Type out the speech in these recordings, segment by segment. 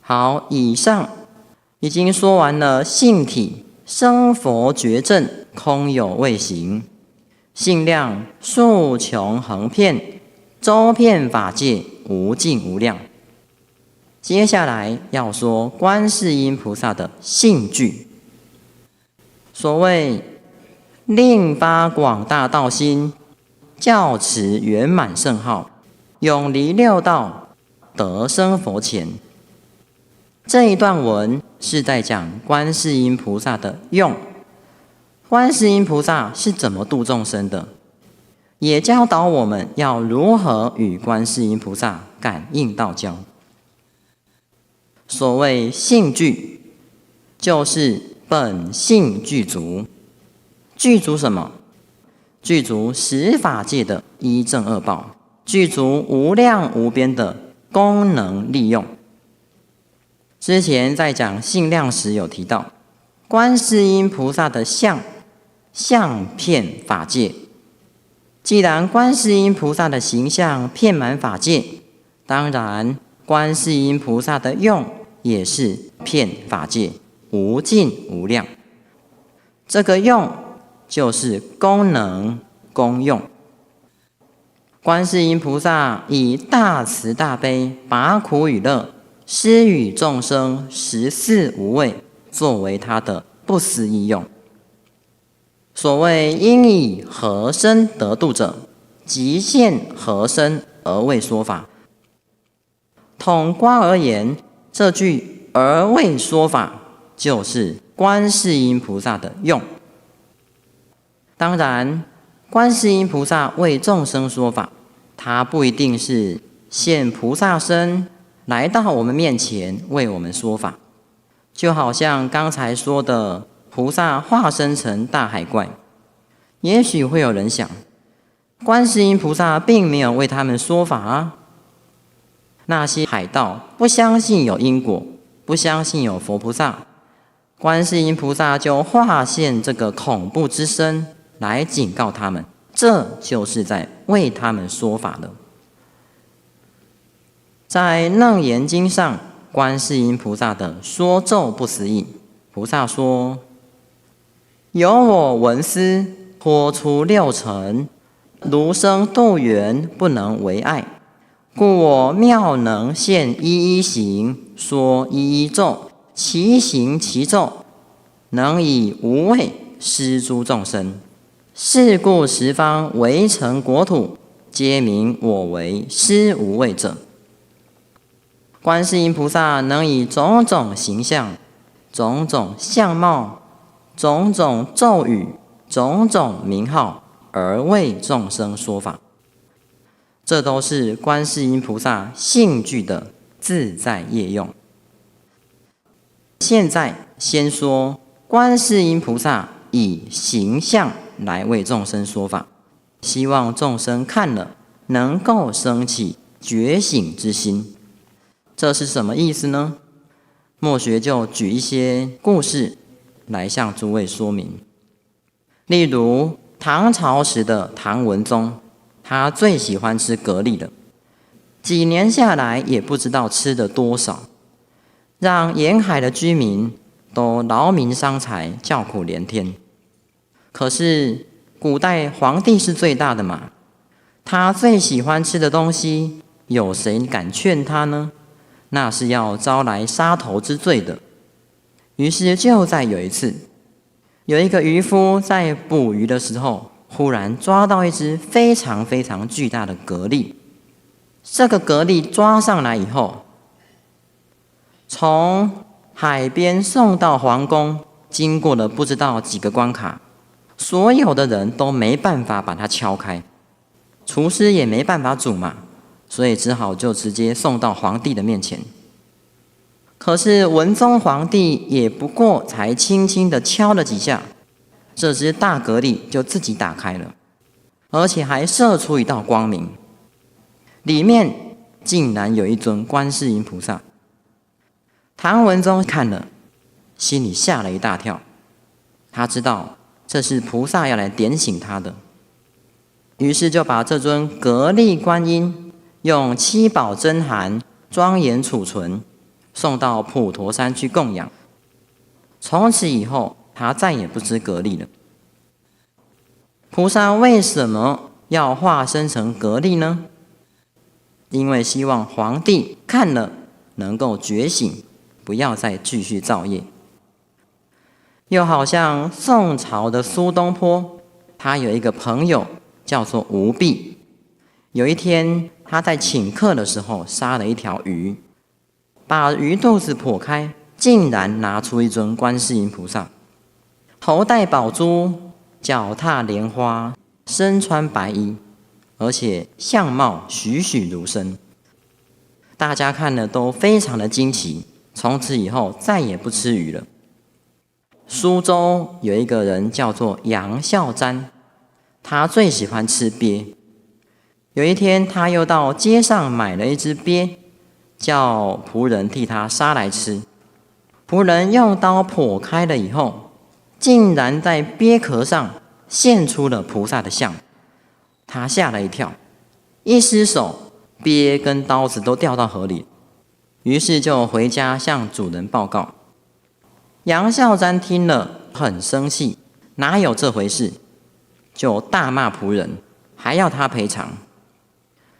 好，以上已经说完了性体生佛觉正，空有未形；性量数穷横遍，周遍法界，无尽无量。接下来要说观世音菩萨的性具。所谓令发广大道心，教持圆满圣号，永离六道，得生佛前。这一段文是在讲观世音菩萨的用。观世音菩萨是怎么度众生的，也教导我们要如何与观世音菩萨感应道交。所谓性具，就是本性具足。具足什么？具足十法界的一正二报，具足无量无边的功能利用。之前在讲性量时有提到，观世音菩萨的相遍法界。既然观世音菩萨的形象遍满法界，当然观世音菩萨的用也是遍法界，无尽无量。这个用就是功能功用。观世音菩萨以大慈大悲，拔苦与乐，施与众生14无畏，作为他的不思议用。所谓因以何身得度者，即现何身而为说法。统观而言，这句而为说法就是观世音菩萨的用。当然，观世音菩萨为众生说法，他不一定是现菩萨身来到我们面前为我们说法，就好像刚才说的菩萨化身成大海怪。也许会有人想，观世音菩萨并没有为他们说法啊。那些海盗不相信有因果，不相信有佛菩萨，观世音菩萨就化现这个恐怖之身来警告他们，这就是在为他们说法的。在楞严经上，观世音菩萨的说咒不思议。菩萨说：有我闻思，托出六尘，如生度缘，不能为爱。故我妙能现一一行，说一一咒，其行其咒，能以无畏施诸众生。是故十方围城国土，皆名我为施无畏者。观世音菩萨能以种种形象、种种相貌、种种咒语、种种名号而为众生说法，这都是观世音菩萨性具的自在业用。现在先说观世音菩萨以形象来为众生说法，希望众生看了能够升起觉醒之心。这是什么意思呢？末学就举一些故事来向诸位说明。例如唐朝时的唐文宗，他最喜欢吃蛤蜊了，几年下来也不知道吃了多少，让沿海的居民都劳民伤财，叫苦连天。可是古代皇帝是最大的嘛，他最喜欢吃的东西，有谁敢劝他呢？那是要招来杀头之罪的。于是就在有一次，有一个渔夫在捕鱼的时候，忽然抓到一只非常非常巨大的蛤蜊。这个蛤蜊抓上来以后，从海边送到皇宫，经过了不知道几个关卡，所有的人都没办法把它敲开，厨师也没办法煮嘛，所以只好就直接送到皇帝的面前。可是文宗皇帝也不过才轻轻地敲了几下，这只大蛤蜊就自己打开了，而且还射出一道光明，里面竟然有一尊观世音菩萨。唐文宗看了，心里吓了一大跳，他知道这是菩萨要来点醒他的，于是就把这尊蛤蜊观音用七宝珍函庄严储存，送到普陀山去供养。从此以后，他再也不吃蛤蜊了。菩萨为什么要化身成蛤蜊呢？因为希望皇帝看了能够觉醒，不要再继续造业。又好像宋朝的苏东坡，他有一个朋友叫做吴弼。有一天，他在请客的时候杀了一条鱼，把鱼肚子剖开，竟然拿出一尊观世音菩萨，头戴宝珠，脚踏莲花，身穿白衣，而且相貌栩栩如生。大家看了都非常的惊奇，从此以后再也不吃鱼了。苏州有一个人叫做杨孝瞻，他最喜欢吃鳖。有一天，他又到街上买了一只鳖，叫仆人替他杀来吃。仆人用刀剖开了以后，竟然在鳖壳上现出了菩萨的像。他吓了一跳，一失手，鳖跟刀子都掉到河里，于是就回家向主人报告。杨孝瞻听了很生气，哪有这回事，就大骂仆人，还要他赔偿。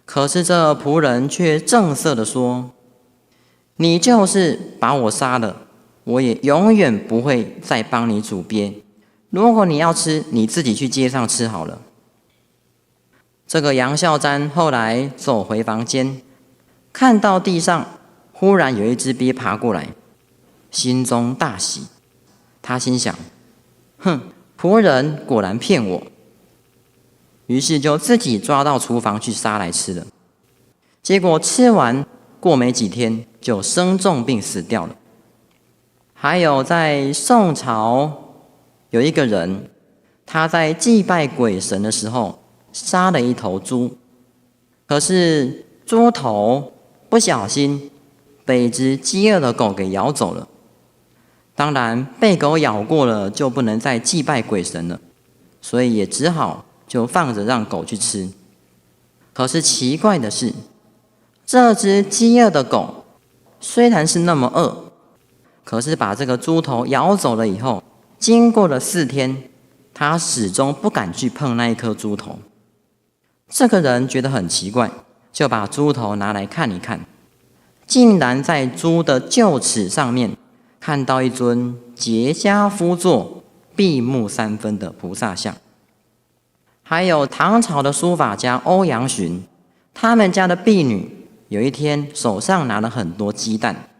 可是这仆人却正色地说：“你就是把我杀了，我也永远不会再帮你煮鳖。如果你要吃，你自己去街上吃好了。”这个杨孝瞻后来走回房间，看到地上忽然有一只鳖爬过来，心中大喜。他心想：“哼，仆人果然骗我。”于是就自己抓到厨房去杀来吃了。结果吃完，过没几天就生重病死掉了。还有在宋朝有一个人，他在祭拜鬼神的时候杀了一头猪，可是猪头不小心被一只饥饿的狗给咬走了。当然被狗咬过了就不能再祭拜鬼神了，所以也只好就放着让狗去吃。可是奇怪的是，这只饥饿的狗虽然是那么饿，可是把这个猪头咬走了以后，经过了4天，它始终不敢去碰那一颗猪头。这个人觉得很奇怪，就把猪头拿来看一看，竟然在猪的臼齿上面看到一尊结跏趺坐、闭目3分的菩萨像。还有唐朝的书法家欧阳询，他们家的婢女有一天手上拿了很多鸡蛋，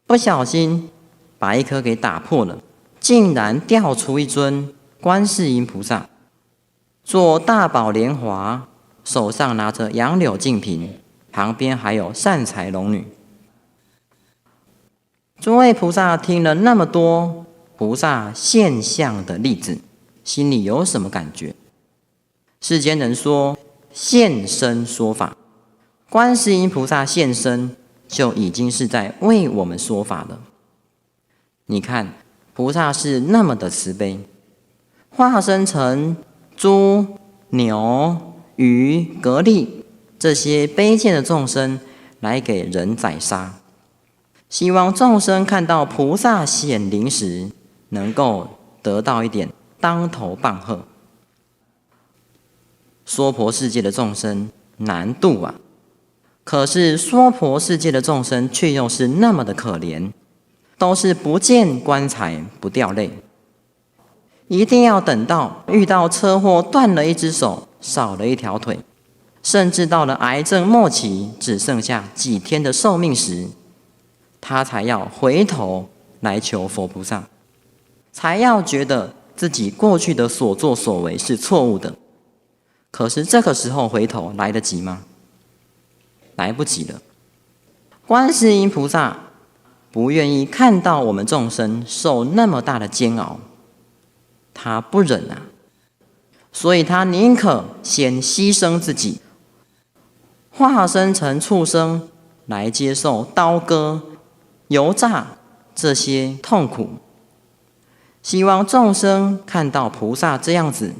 不小心把一颗给打破了，竟然掉出一尊观世音菩萨，坐大宝莲华，手上拿着杨柳净瓶，旁边还有善财龙女。诸位菩萨听了那么多菩萨现象的例子，心里有什么感觉？世间人说现身说法，观世音菩萨现身就已经是在为我们说法了。你看菩萨是那么的慈悲，化身成猪、牛、鱼、蛤蜊这些卑贱的众生来给人宰杀，希望众生看到菩萨显灵时能够得到一点当头棒喝。娑婆世界的众生难度啊，可是娑婆世界的众生却又是那么的可怜，都是不见棺材不掉泪，一定要等到遇到车祸断了一只手，少了一条腿，甚至到了癌症末期只剩下几天的寿命时，他才要回头来求佛菩萨，才要觉得自己过去的所作所为是错误的。可是这个时候回头来得及吗？来不及了。观世音菩萨不愿意看到我们众生受那么大的煎熬，他不忍啊，所以他宁可先牺牲自己，化身成畜生来接受刀割、油炸这些痛苦，希望众生看到菩萨这样子，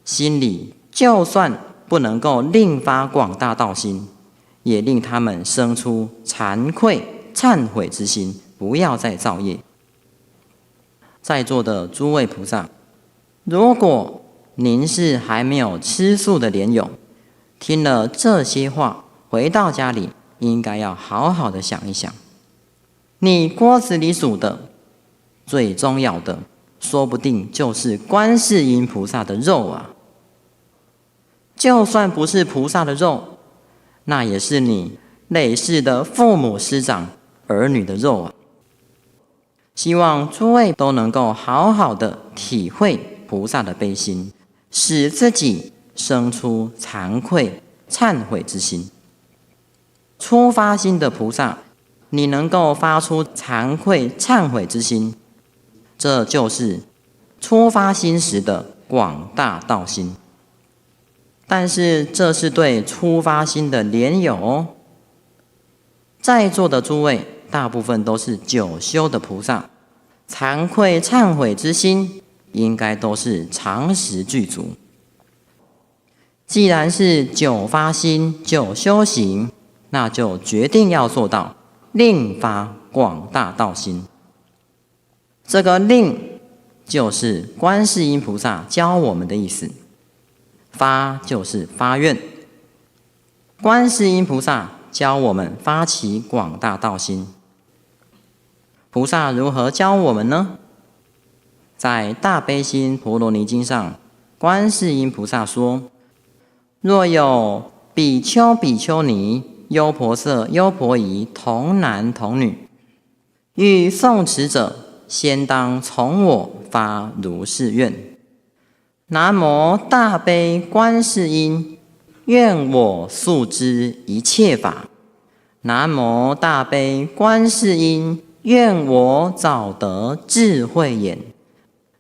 心里就算不能够另发广大道心，也令他们生出惭愧、忏悔之心，不要再造业。在座的诸位菩萨，如果您是还没有吃素的莲友，听了这些话，回到家里应该要好好的想一想，你锅子里煮的最重要的，说不定就是观世音菩萨的肉啊！就算不是菩萨的肉，那也是你累世的父母师长儿女的肉啊！希望诸位都能够好好的体会菩萨的悲心，使自己生出惭愧忏悔之心。初发心的菩萨，你能够发出惭愧忏悔之心，这就是初发心时的广大道心。但是这是对初发心的莲友哦。在座的诸位大部分都是久修的菩萨，惭愧忏悔之心应该都是常时具足。既然是久发心、久修行，那就决定要做到令发广大道心。这个令就是观世音菩萨教我们的意思，发就是发愿。观世音菩萨教我们发起广大道心。菩萨如何教我们呢？在大悲心陀罗尼经上，观世音菩萨说：若有比丘、比丘尼、优婆塞、优婆夷童男童女，欲诵持者，先当从我发如是愿：南无大悲观世音，愿我速知一切法。南无大悲观世音，愿我早得智慧眼。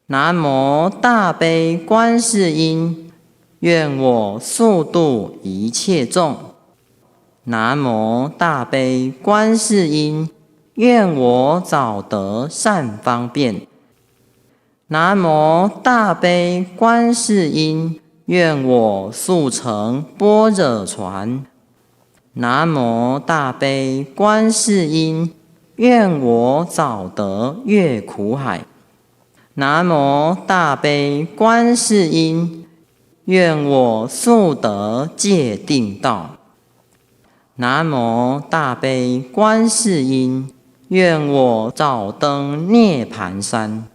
南无大悲观世音，愿我速度一切众。南无大悲观世音，愿我早得善方便。南无大悲观世音，愿我速成般若船。南无大悲观世音，愿我早得越苦海。南无大悲观世音，愿我速得戒定道。南无大悲观世音，愿我早登涅盘山。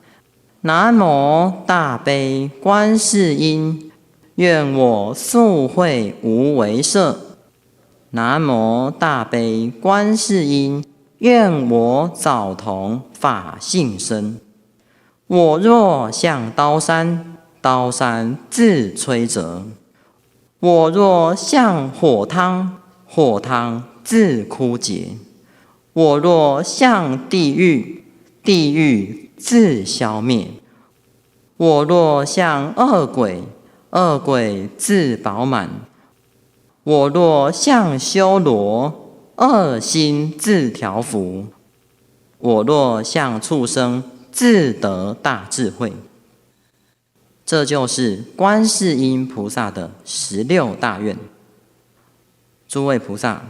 南无大悲观世音，愿我速会无为色。南无大悲观世音，愿我早同法性身。我若向刀山，刀山自摧折；我若向火汤，火汤自枯竭；我若向地狱，地狱自消灭；我若向恶鬼，恶鬼自饱满；我若向修罗，恶心自调伏；我若向畜生，自得大智慧。这就是观世音菩萨的16大愿。诸位菩萨，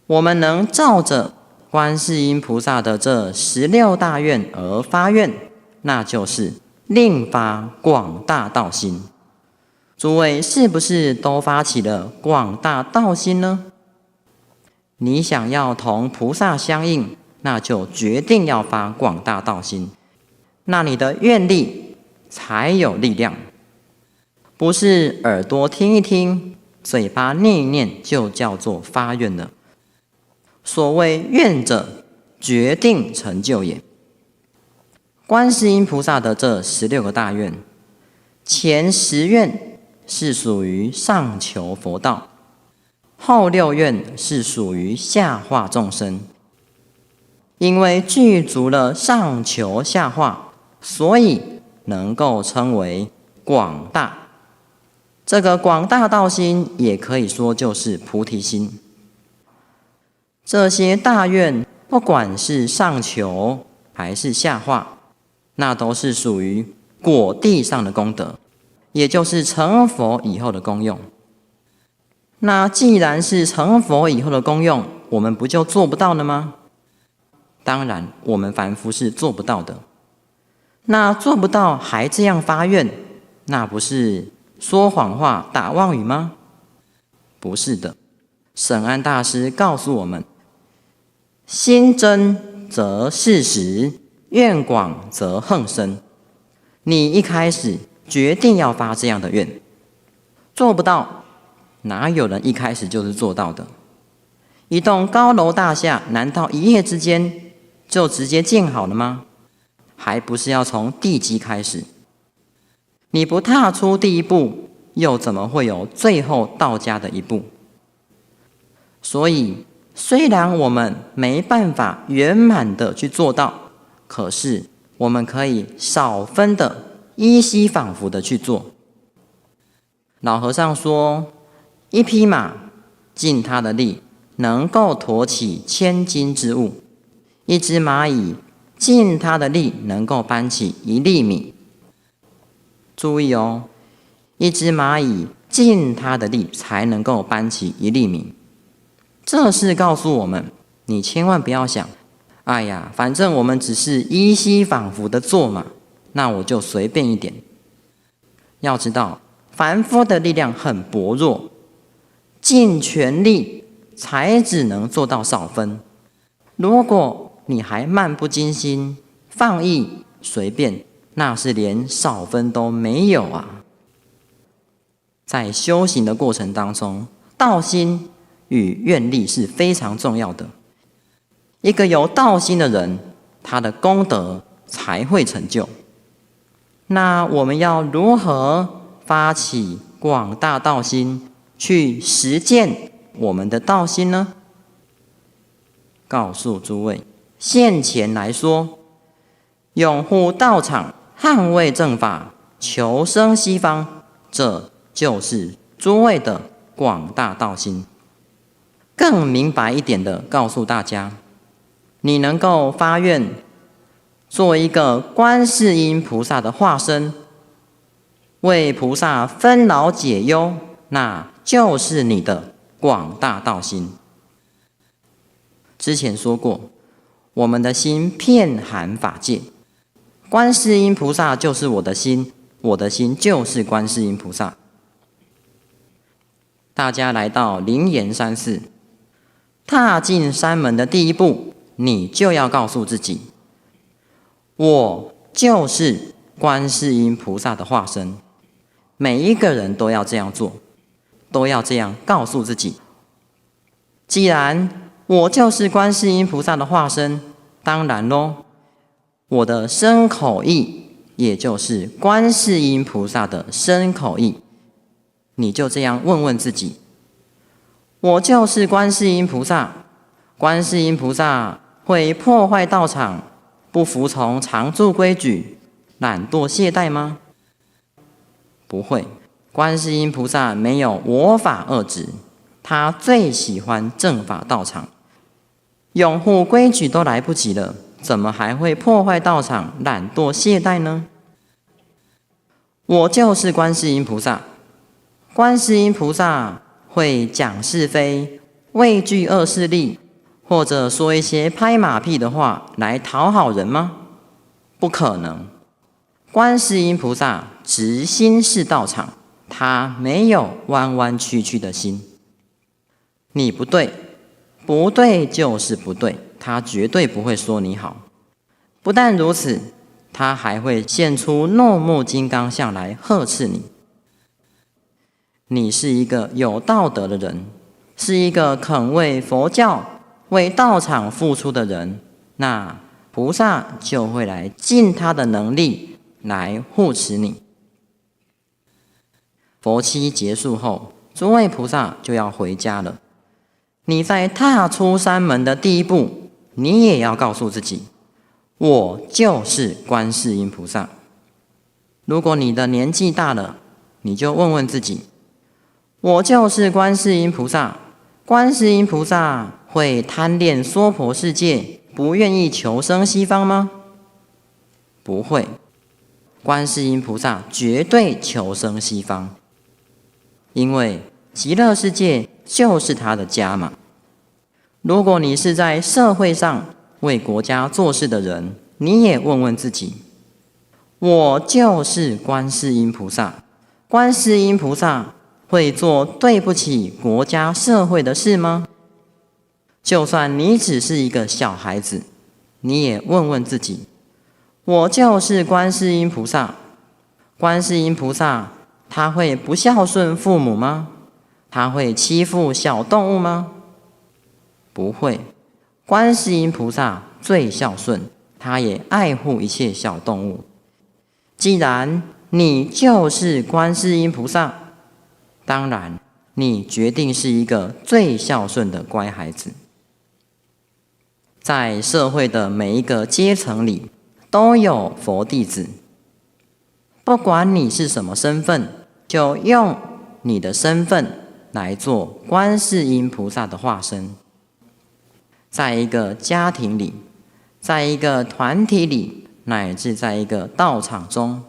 我们能照着观世音菩萨的这16大愿而发愿，那就是令发广大道心。诸位是不是都发起了广大道心呢？你想要同菩萨相应，那就决定要发广大道心，那你的愿力才有力量。不是耳朵听一听，嘴巴念一念就叫做发愿了。所谓愿者，决定成就也。观世音菩萨的这16个大愿，前10愿是属于上求佛道，后6愿是属于下化众生。因为具足了上求下化，所以能够称为广大。这个广大道心也可以说就是菩提心。这些大愿，不管是上求还是下化，那都是属于果地上的功德，也就是成佛以后的功用。那既然是成佛以后的功用，我们不就做不到了吗？当然我们凡夫是做不到的。那做不到还这样发愿，那不是说谎话、打妄语吗？不是的。沈安大师告诉我们，心真则事实，愿广则恒生。你一开始决定要发这样的愿，做不到，哪有人一开始就是做到的？一栋高楼大厦，难道一夜之间就直接建好了吗？还不是要从地基开始。你不踏出第一步，又怎么会有最后到家的一步？所以，虽然我们没办法圆满的去做到，可是我们可以少分的、依稀仿佛的去做。老和尚说，一匹马尽它的力，能够驮起千斤之物；一只蚂蚁尽它的力，能够搬起1粒米。注意哦，一只蚂蚁尽它的力才能够搬起1粒米。这是告诉我们，你千万不要想，哎呀，反正我们只是依稀仿佛的做嘛，那我就随便一点。要知道，凡夫的力量很薄弱，尽全力才只能做到少分。如果你还漫不经心、放逸、随便，那是连少分都没有啊。在修行的过程当中，道心与愿力是非常重要的。一个有道心的人，他的功德才会成就。那我们要如何发起广大道心，去实践我们的道心呢？告诉诸位，现前来说，拥护道场、捍卫正法、求生西方，这就是诸位的广大道心。更明白一点的告诉大家，你能够发愿做一个观世音菩萨的化身，为菩萨分劳解忧，那就是你的广大道心。之前说过，我们的心遍含法界，观世音菩萨就是我的心，我的心就是观世音菩萨。大家来到灵岩山寺，踏进山门的第一步，你就要告诉自己，我就是观世音菩萨的化身。每一个人都要这样做，都要这样告诉自己。既然我就是观世音菩萨的化身，当然咯，我的身口意也就是观世音菩萨的身口意。你就这样问问自己，我就是观世音菩萨，观世音菩萨会破坏道场、不服从常住规矩、懒惰懈怠吗？不会，观世音菩萨没有我法二执，他最喜欢正法道场，拥护规矩都来不及了，怎么还会破坏道场、懒惰懈怠呢？我就是观世音菩萨，观世音菩萨会讲是非、畏惧恶势力，或者说一些拍马屁的话来讨好人吗？不可能。观世音菩萨直心是道场，他没有弯弯曲曲的心。你不对，不对就是不对，他绝对不会说你好。不但如此，他还会现出怒目金刚相来呵斥你。你是一个有道德的人，是一个肯为佛教、为道场付出的人，那菩萨就会来尽他的能力来护持你。佛期结束后，诸位菩萨就要回家了。你在踏出山门的第一步，你也要告诉自己，我就是观世音菩萨。如果你的年纪大了，你就问问自己，我就是观世音菩萨。观世音菩萨会贪恋娑婆世界，不愿意求生西方吗？不会。观世音菩萨绝对求生西方，因为极乐世界就是他的家嘛。如果你是在社会上为国家做事的人，你也问问自己：我就是观世音菩萨，观世音菩萨会做对不起国家社会的事吗？就算你只是一个小孩子，你也问问自己：我就是观世音菩萨，观世音菩萨他会不孝顺父母吗？他会欺负小动物吗？不会，观世音菩萨最孝顺，他也爱护一切小动物。既然你就是观世音菩萨，当然你决定是一个最孝顺的乖孩子。在社会的每一个阶层里，都有佛弟子。不管你是什么身份，就用你的身份来做观世音菩萨的化身。在一个家庭里，在一个团体里，乃至在一个道场中，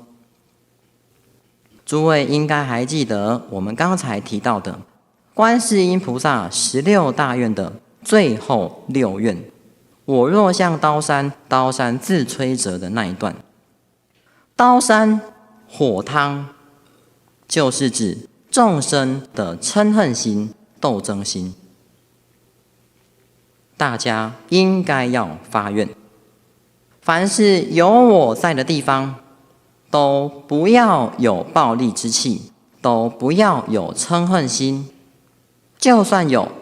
诸位应该还记得我们刚才提到的观世音菩萨16大愿的最后6愿，我若向刀山，刀山自摧折的那一段。刀山火汤就是指众生的嗔恨心、斗争心。大家应该要发愿，凡是有我在的地方，都不要有暴戾之气，都不要有嗔恨心。就算有，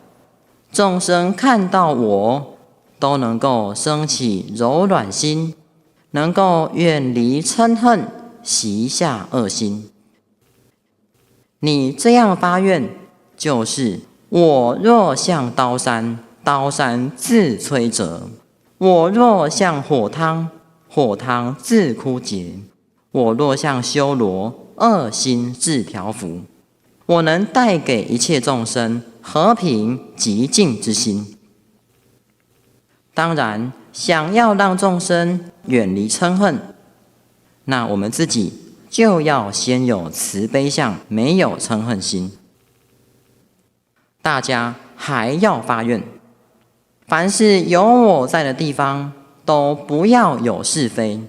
众生看到我，都能够升起柔软心，能够远离嗔恨，息下恶心。你这样发愿，就是我若向刀山，刀山自摧折；我若向火汤，火汤自枯竭；我若向修罗，恶心自调伏。我能带给一切众生和平极静之心。当然，想要让众生远离嗔恨，那我们自己就要先有慈悲相，没有嗔恨心。大家还要发愿，凡是有我在的地方，都不要有是非。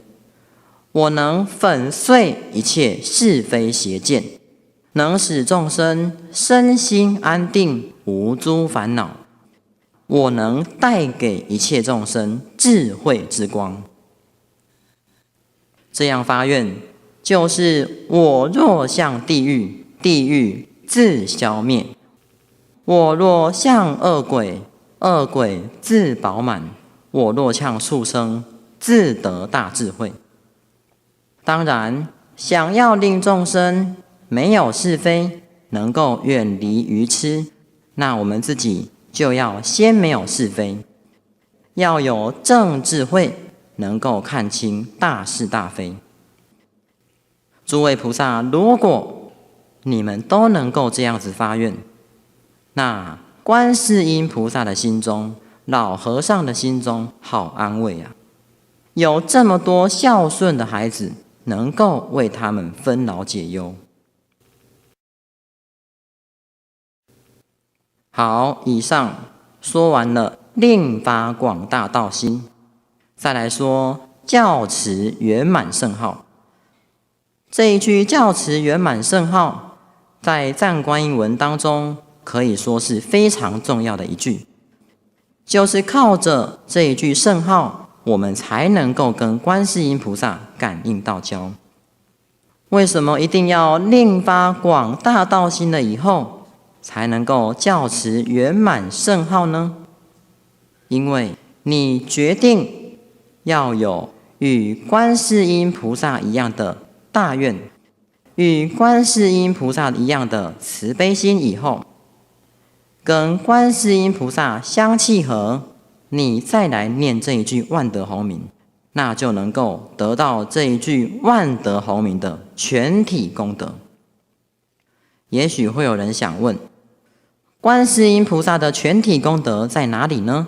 我能粉碎一切是非邪见，能使众生身心安定，无诸烦恼。我能带给一切众生智慧之光。这样发愿，就是我若向地狱，地狱自消灭；我若向恶鬼，恶鬼自饱满；我若向畜生，自得大智慧。当然，想要令众生没有是非，能够远离愚痴，那我们自己就要先没有是非，要有正智慧，能够看清大是大非。诸位菩萨，如果你们都能够这样子发愿，那观世音菩萨的心中，老和尚的心中好安慰啊！有这么多孝顺的孩子，能够为他们分劳解忧。好，以上说完了令发广大道心，再来说教持圆满圣号。这一句教持圆满圣号，在藏观音文当中可以说是非常重要的一句，就是靠着这一句圣号，我们才能够跟观世音菩萨感应道交。为什么一定要令发广大道心了以后，才能够教持圆满圣号呢？因为你决定要有与观世音菩萨一样的大愿，与观世音菩萨一样的慈悲心以后，跟观世音菩萨相契合，你再来念这一句万德洪名，那就能够得到这一句万德洪名的全体功德。也许会有人想问，观世音菩萨的全体功德在哪里呢？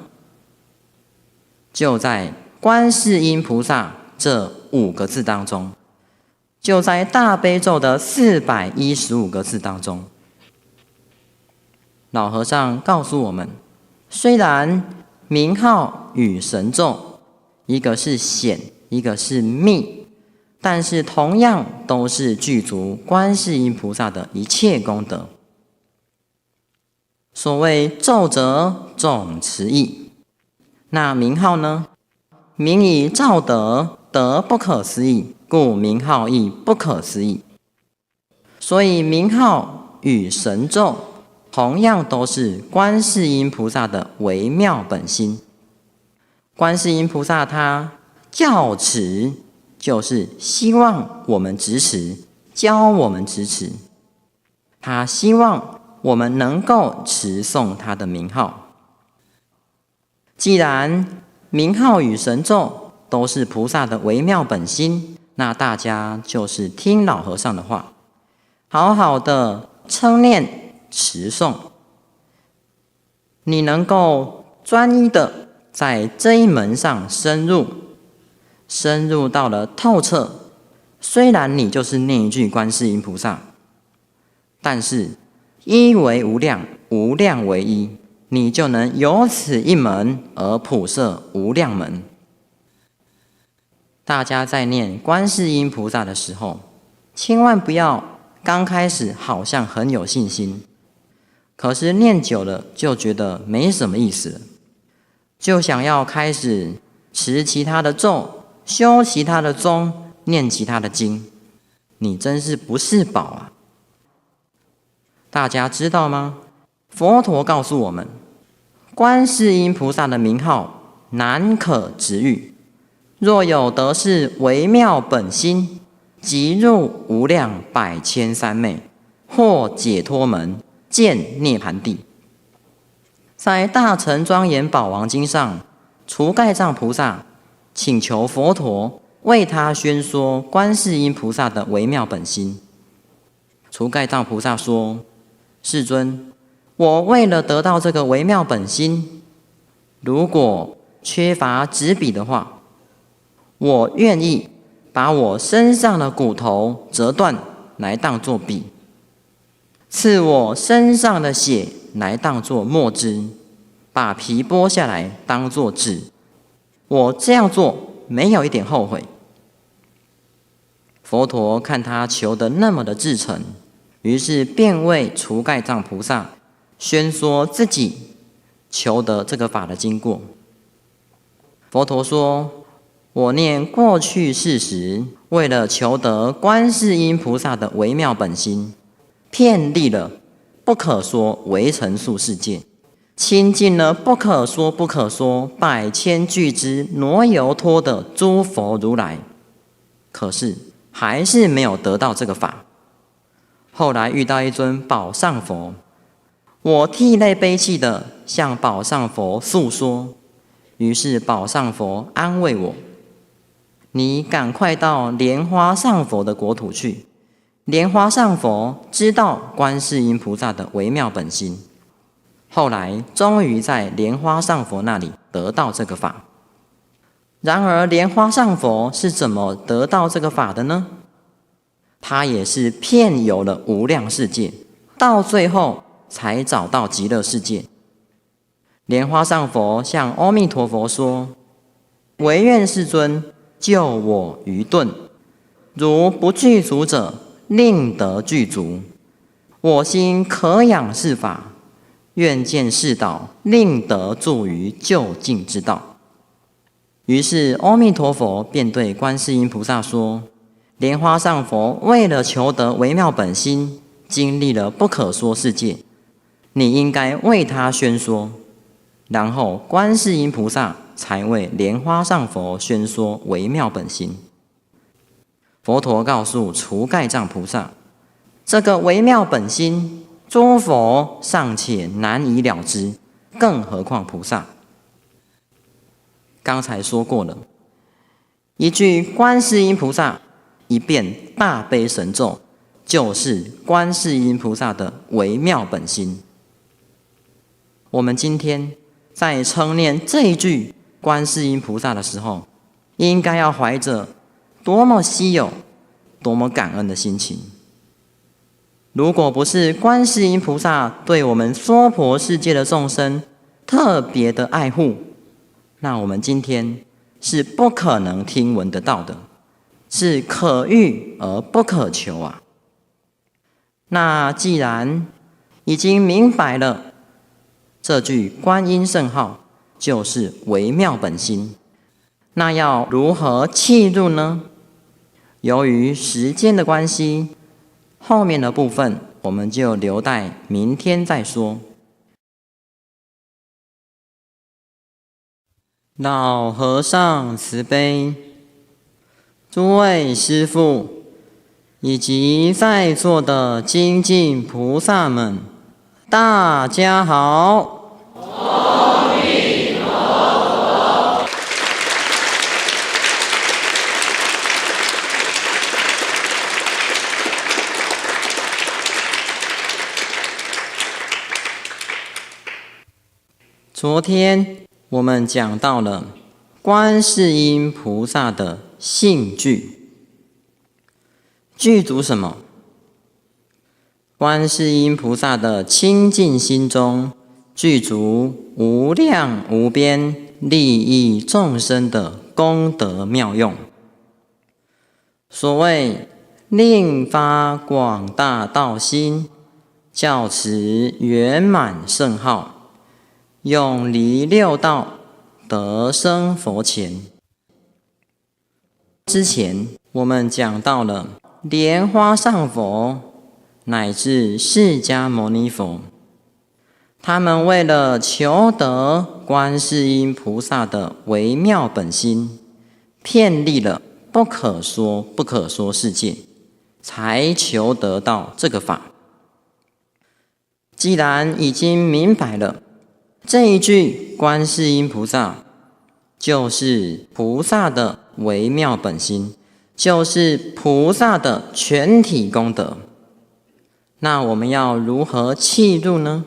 就在观世音菩萨这5个字当中，就在大悲咒的415个字当中。老和尚告诉我们，虽然名号与神咒，一个是显，一个是密，但是同样都是具足观世音菩萨的一切功德。所谓咒者，总持义。那名号呢？名以照德，德不可思议，故名号亦不可思议。所以名号与神咒同样都是观世音菩萨的微妙本心。观世音菩萨他教持，就是希望我们执持，教我们执持。他希望我们能够持诵他的名号。既然名号与神咒都是菩萨的微妙本心，那大家就是听老和尚的话，好好的称念持诵。你能够专一的在这一门上深入到了透彻，虽然你就是念一句观世音菩萨，但是一为无量，无量为一，你就能由此一门而普摄无量门。大家在念观世音菩萨的时候，千万不要刚开始好像很有信心，可是念久了就觉得没什么意思了，就想要开始持其他的咒，修其他的宗，念其他的经，你真是不是宝啊！大家知道吗？佛陀告诉我们，观世音菩萨的名号难可值喻，若有得是微妙本心，即入无量百千三昧，或解脱门，见涅盘地。在大乘庄严宝王经上，除盖藏菩萨请求佛陀为他宣说观世音菩萨的微妙本心。除盖藏菩萨说：世尊，我为了得到这个微妙本心，如果缺乏纸笔的话，我愿意把我身上的骨头折断来当作笔，赐我身上的血来当作墨汁，把皮剥下来当作纸。我这样做没有一点后悔。佛陀看他求得那么的至诚，于是便为除盖藏菩萨宣说自己求得这个法的经过。佛陀说：我念过去世时，为了求得观世音菩萨的微妙本心，遍历了不可说微尘数世界，亲近了不可说百千俱胝挪游托的诸佛如来，可是还是没有得到这个法。后来遇到一尊宝上佛，我涕泪悲泣的向宝上佛诉说，于是宝上佛安慰我：你赶快到莲花上佛的国土去，莲花上佛知道观世音菩萨的微妙本心。后来终于在莲花上佛那里得到这个法。然而莲花上佛是怎么得到这个法的呢？他也是遍游了无量世界，到最后才找到极乐世界。莲花上佛向阿弥陀佛说：唯愿世尊救我愚钝，如不具足者，令得具足。我心可仰是法，愿见世导，令得住于究竟之道。于是阿弥陀佛便对观世音菩萨说：莲花上佛为了求得微妙本心，经历了不可说世界，你应该为他宣说。然后观世音菩萨才为莲花上佛宣说微妙本心。佛陀告诉除盖藏菩萨，这个微妙本心，诸佛尚且难以了知，更何况菩萨。刚才说过了，一句观世音菩萨，一遍大悲神咒，就是观世音菩萨的微妙本心。我们今天在称念这一句观世音菩萨的时候，应该要怀着多么稀有、多么感恩的心情。如果不是观世音菩萨对我们娑婆世界的众生特别的爱护，那我们今天是不可能听闻得到的，是可遇而不可求啊。那既然已经明白了这句观音圣号就是微妙本心，那要如何契入呢？由于时间的关系，后面的部分我们就留待明天再说。老和尚慈悲，诸位师父以及在座的精进菩萨们，大家好。阿弥陀佛。昨天我们讲到了观世音菩萨的性具，具足什么？观世音菩萨的清净心中具足无量无边利益众生的功德妙用。所谓令发广大道心，教持圆满圣号，永离六道，得生佛前。之前我们讲到了莲花上佛乃至释迦牟尼佛，他们为了求得观世音菩萨的微妙本心，遍历了不可说不可说世界，才求得到这个法。既然已经明白了这一句观世音菩萨就是菩萨的微妙本心，就是菩萨的全体功德，那我们要如何契入呢？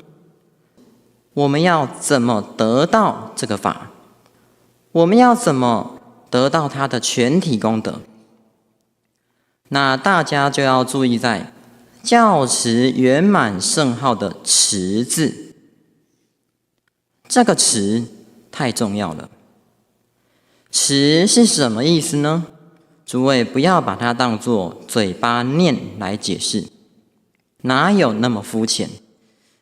我们要怎么得到这个法？我们要怎么得到它的全体功德？那大家就要注意在教持圆满圣号的持字，这个持太重要了。持是什么意思呢？诸位不要把它当作嘴巴念来解释，哪有那么肤浅？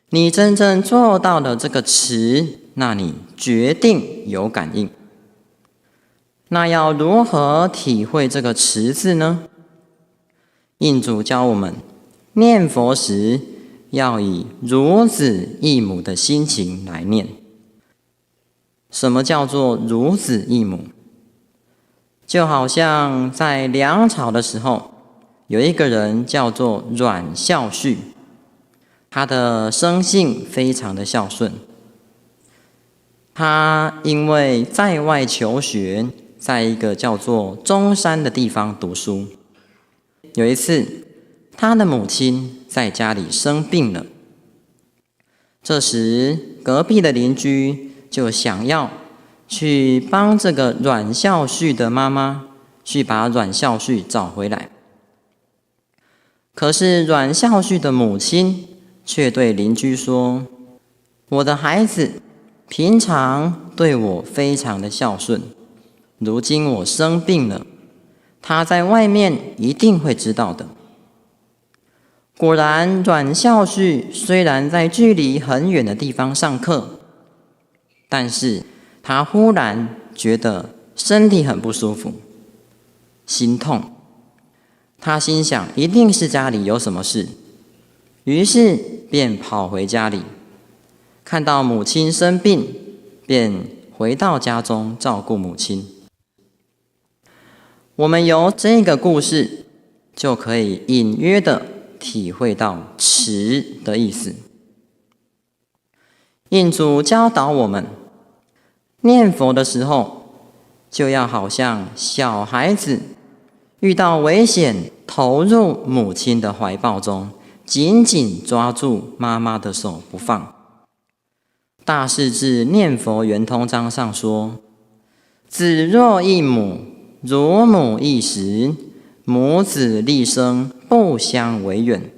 你真正做到了这个持，那你决定有感应。那要如何体会这个持字呢？印主教我们念佛时要以如子忆母的心情来念。什么叫做如子忆母？就好像在梁朝的时候，有一个人叫做阮孝绪，他的生性非常的孝顺。他因为在外求学，在一个叫做中山的地方读书。有一次，他的母亲在家里生病了。这时，隔壁的邻居就想要去帮这个阮孝绪的妈妈去把阮孝绪找回来。可是阮孝绪的母亲却对邻居说：“我的孩子平常对我非常的孝顺，如今我生病了，他在外面一定会知道的。”果然，阮孝绪虽然在距离很远的地方上课，但是他忽然觉得身体很不舒服，心痛。他心想，一定是家里有什么事，于是便跑回家里，看到母亲生病，便回到家中照顾母亲。我们由这个故事就可以隐约的体会到持的意思。印主教导我们，念佛的时候，就要好像小孩子遇到危险，投入母亲的怀抱中，紧紧抓住妈妈的手不放。大势至念佛圆通章上说：“子若忆母，如母忆时，母子立生，不相为远。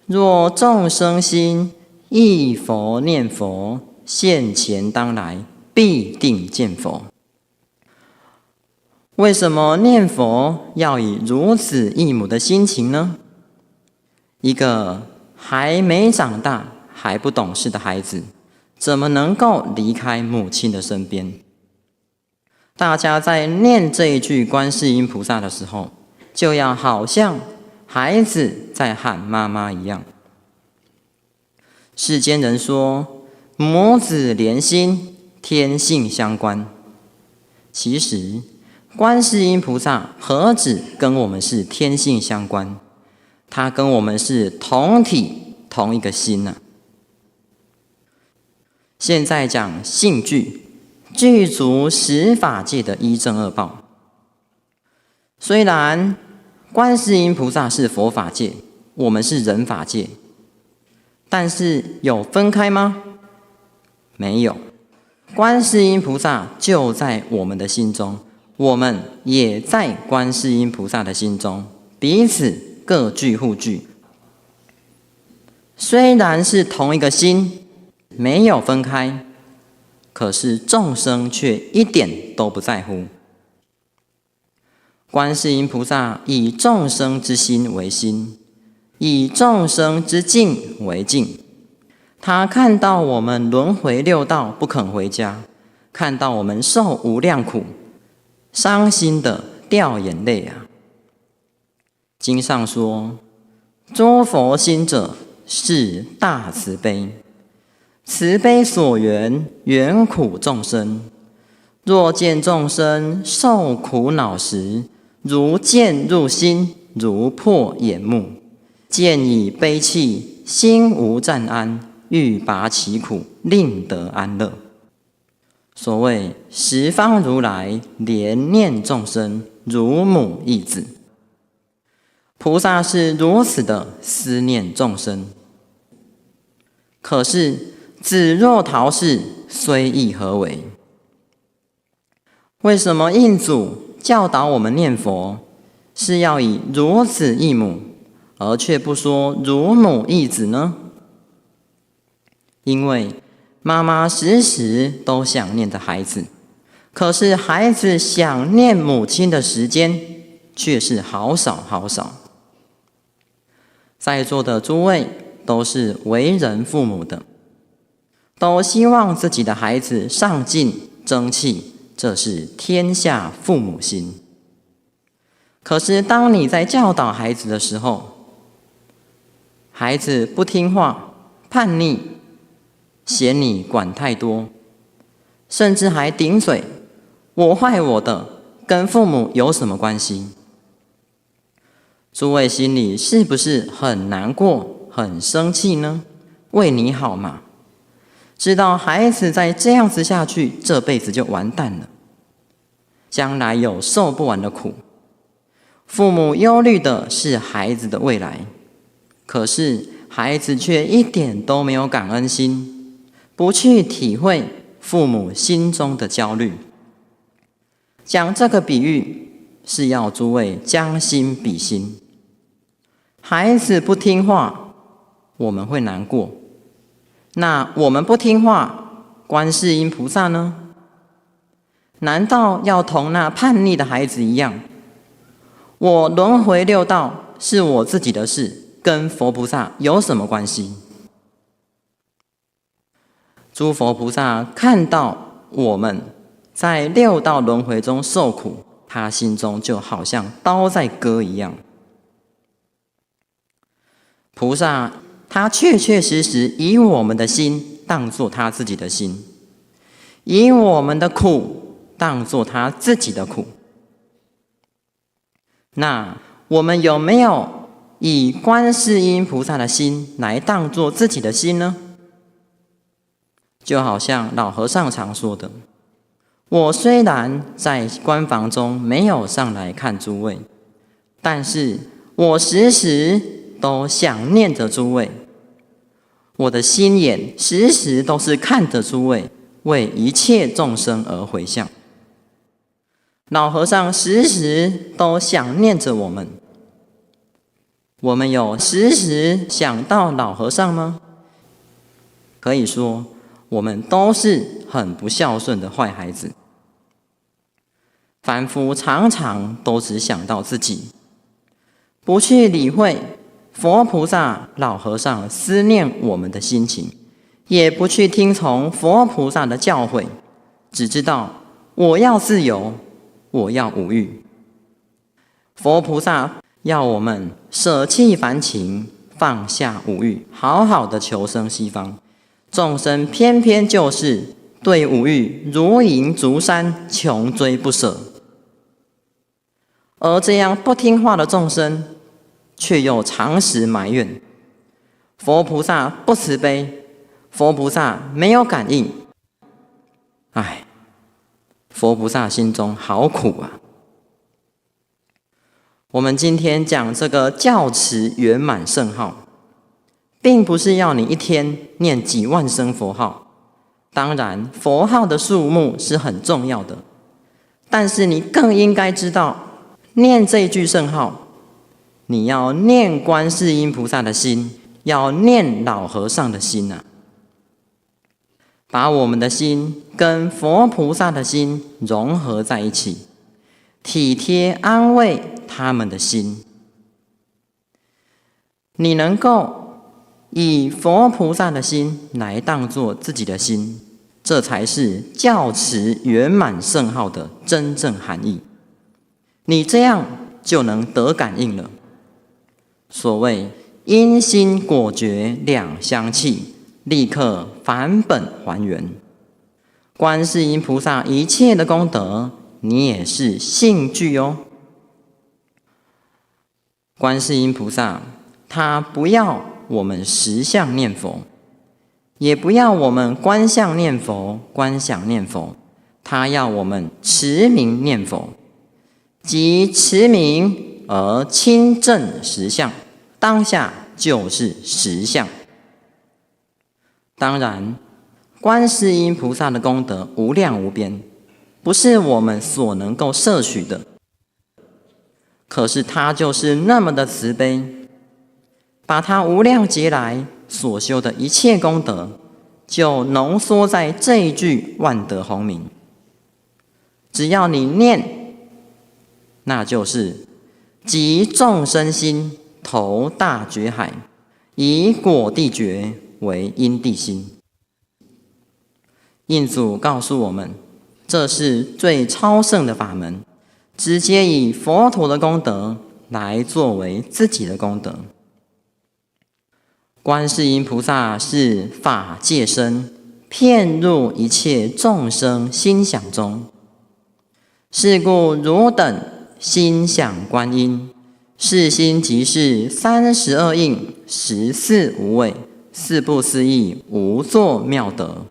若众生心忆佛念佛，现前当来必定见佛。”为什么念佛要以如此忆母的心情呢？一个还没长大、还不懂事的孩子，怎么能够离开母亲的身边？大家在念这一句观世音菩萨的时候，就要好像孩子在喊妈妈一样。世间人说母子连心，天性相关。其实观世音菩萨何止跟我们是天性相关，他跟我们是同体同一个心啊。现在讲性具，具足十法界的一正二报。虽然观世音菩萨是佛法界，我们是人法界，但是有分开吗？没有。观世音菩萨就在我们的心中，我们也在观世音菩萨的心中，彼此各具互具。虽然是同一个心，没有分开，可是众生却一点都不在乎。观世音菩萨以众生之心为心，以众生之境为境。他看到我们轮回六道不肯回家，看到我们受无量苦，伤心的掉眼泪啊。经上说，诸佛心者是大慈悲，慈悲所缘，缘苦众生。若见众生受苦恼时，如剑入心，如破眼目，见以悲泣，心无暂安，欲拔其苦，令得安乐。所谓十方如来怜念众生，如母忆子。菩萨是如此的思念众生。可是子若逃世，虽亦何为？为什么印祖教导我们念佛，是要以如子忆母，而却不说如母忆子呢？因为妈妈时时都想念着孩子，可是孩子想念母亲的时间却是好少好少。在座的诸位都是为人父母的，都希望自己的孩子上进争气，这是天下父母心。可是当你在教导孩子的时候，孩子不听话、叛逆，嫌你管太多，甚至还顶嘴，我坏我的，跟父母有什么关系？诸位心里是不是很难过、很生气呢？为你好嘛，知道孩子再这样子下去，这辈子就完蛋了，将来有受不完的苦。父母忧虑的是孩子的未来，可是孩子却一点都没有感恩心，不去体会父母心中的焦虑。讲这个比喻，是要诸位将心比心。孩子不听话，我们会难过。那我们不听话，观世音菩萨呢？难道要同那叛逆的孩子一样？我轮回六道是我自己的事，跟佛菩萨有什么关系？诸佛菩萨看到我们在六道轮回中受苦，他心中就好像刀在割一样。菩萨他确确实实以我们的心当作他自己的心，以我们的苦当作他自己的苦。那我们有没有以观世音菩萨的心来当作自己的心呢？就好像老和尚常说的，我虽然在关房中没有上来看诸位，但是我时时都想念着诸位，我的心眼时时都是看着诸位，为一切众生而回向。老和尚时时都想念着我们，我们有时时想到老和尚吗？可以说我们都是很不孝顺的坏孩子。凡夫常常都只想到自己，不去理会佛菩萨、老和尚思念我们的心情，也不去听从佛菩萨的教诲，只知道我要自由，我要无欲。佛菩萨要我们舍弃凡情，放下五欲，好好的求生西方。众生偏偏就是对五欲如影逐山，穷追不舍。而这样不听话的众生，却又常时埋怨佛菩萨不慈悲，佛菩萨没有感应。唉，佛菩萨心中好苦啊！我们今天讲这个教持圆满圣号，并不是要你一天念几万声佛号。当然，佛号的数目是很重要的，但是你更应该知道，念这一句圣号，你要念观世音菩萨的心，要念老和尚的心啊！把我们的心跟佛菩萨的心融合在一起，体贴安慰他们的心。你能够以佛菩萨的心来当作自己的心，这才是教持圆满圣号的真正含义。你这样就能得感应了。所谓因心果觉两相契，立刻返本还原。观世音菩萨一切的功德，你也是信具哦。观世音菩萨他不要我们实相念佛，也不要我们观相念佛、观想念佛，他要我们持名念佛，即持名而亲证实相，当下就是实相。当然，观世音菩萨的功德无量无边，不是我们所能够摄取的。可是他就是那么的慈悲，把他无量劫来所修的一切功德，就浓缩在这一句万德洪名。只要你念，那就是集众生心，投大觉海，以果地觉为因地心。印祖告诉我们，这是最超胜的法门，直接以佛陀的功德来作为自己的功德。观世音菩萨是法界身，遍入一切众生心想中。是故汝等心想观音，是心即是32应14无畏，4不思议无作妙德。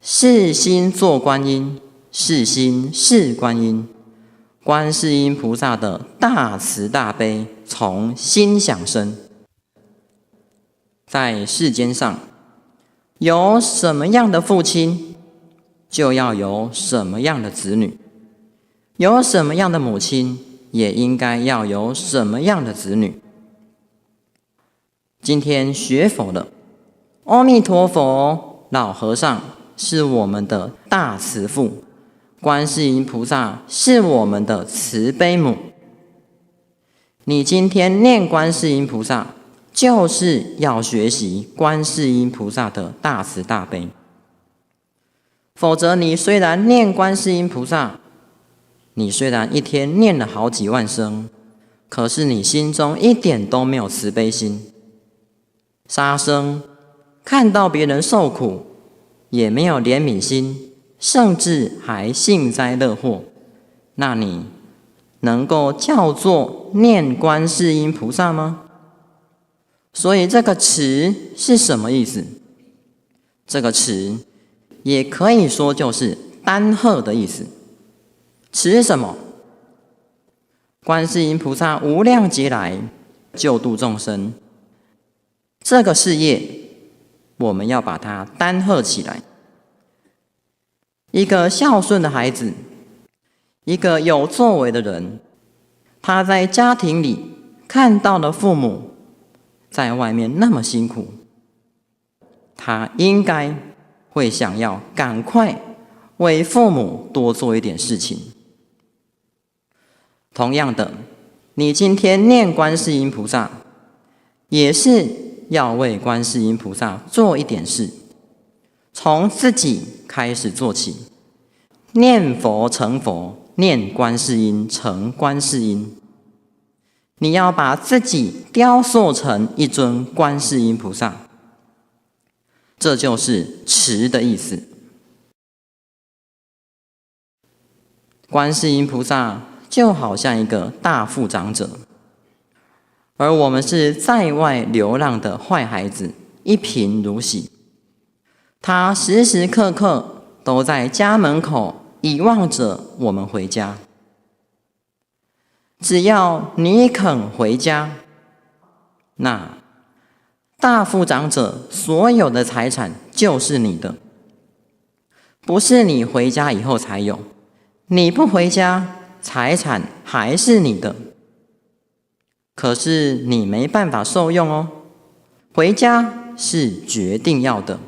是心作观音，是心是观音。观世音菩萨的大慈大悲从心想生。在世间上，有什么样的父亲，就要有什么样的子女；有什么样的母亲，也应该要有什么样的子女。今天学佛的阿弥陀佛、老和尚是我们的大慈父，观世音菩萨是我们的慈悲母。你今天念观世音菩萨，就是要学习观世音菩萨的大慈大悲。否则你虽然念观世音菩萨，你虽然一天念了好几万声，可是你心中一点都没有慈悲心。杀生，看到别人受苦，也没有怜悯心，甚至还幸灾乐祸，那你能够叫做念观世音菩萨吗？所以这个持是什么意思？这个持也可以说就是丹鹤的意思。持什么？观世音菩萨无量劫来救度众生，这个事业我们要把它丹鹤起来。一个孝顺的孩子，一个有作为的人，他在家庭里看到了父母在外面那么辛苦，他应该会想要赶快为父母多做一点事情。同样的，你今天念观世音菩萨，也是要为观世音菩萨做一点事，从自己开始做起，念佛成佛，念观世音成观世音。你要把自己雕塑成一尊观世音菩萨，这就是持的意思。观世音菩萨就好像一个大富长者，而我们是在外流浪的坏孩子，一贫如洗。他时时刻刻都在家门口倚望着我们回家。只要你肯回家，那大富长者所有的财产就是你的，不是你回家以后才有。你不回家，财产还是你的，可是你没办法受用哦。回家是决定要的，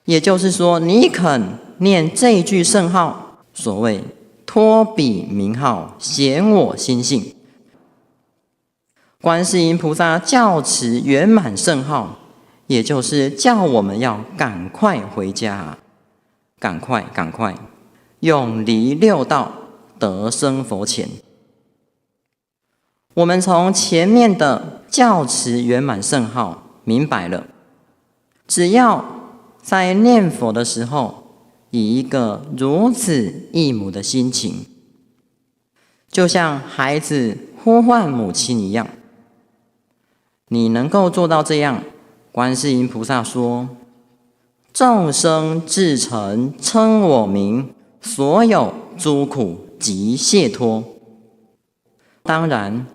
也就是说，你肯念这一句圣号，所谓托彼名号，显我心性。观世音菩萨教持圆满圣号，也就是叫我们要赶快回家，赶快永离六道，得生佛前。我们从前面的教持圆满圣号明白了，只要在念佛的时候，以一个如子忆母的心情，就像孩子呼唤母亲一样。你能够做到这样，观世音菩萨说：众生至诚称我名，所有诸苦即解脱。当然，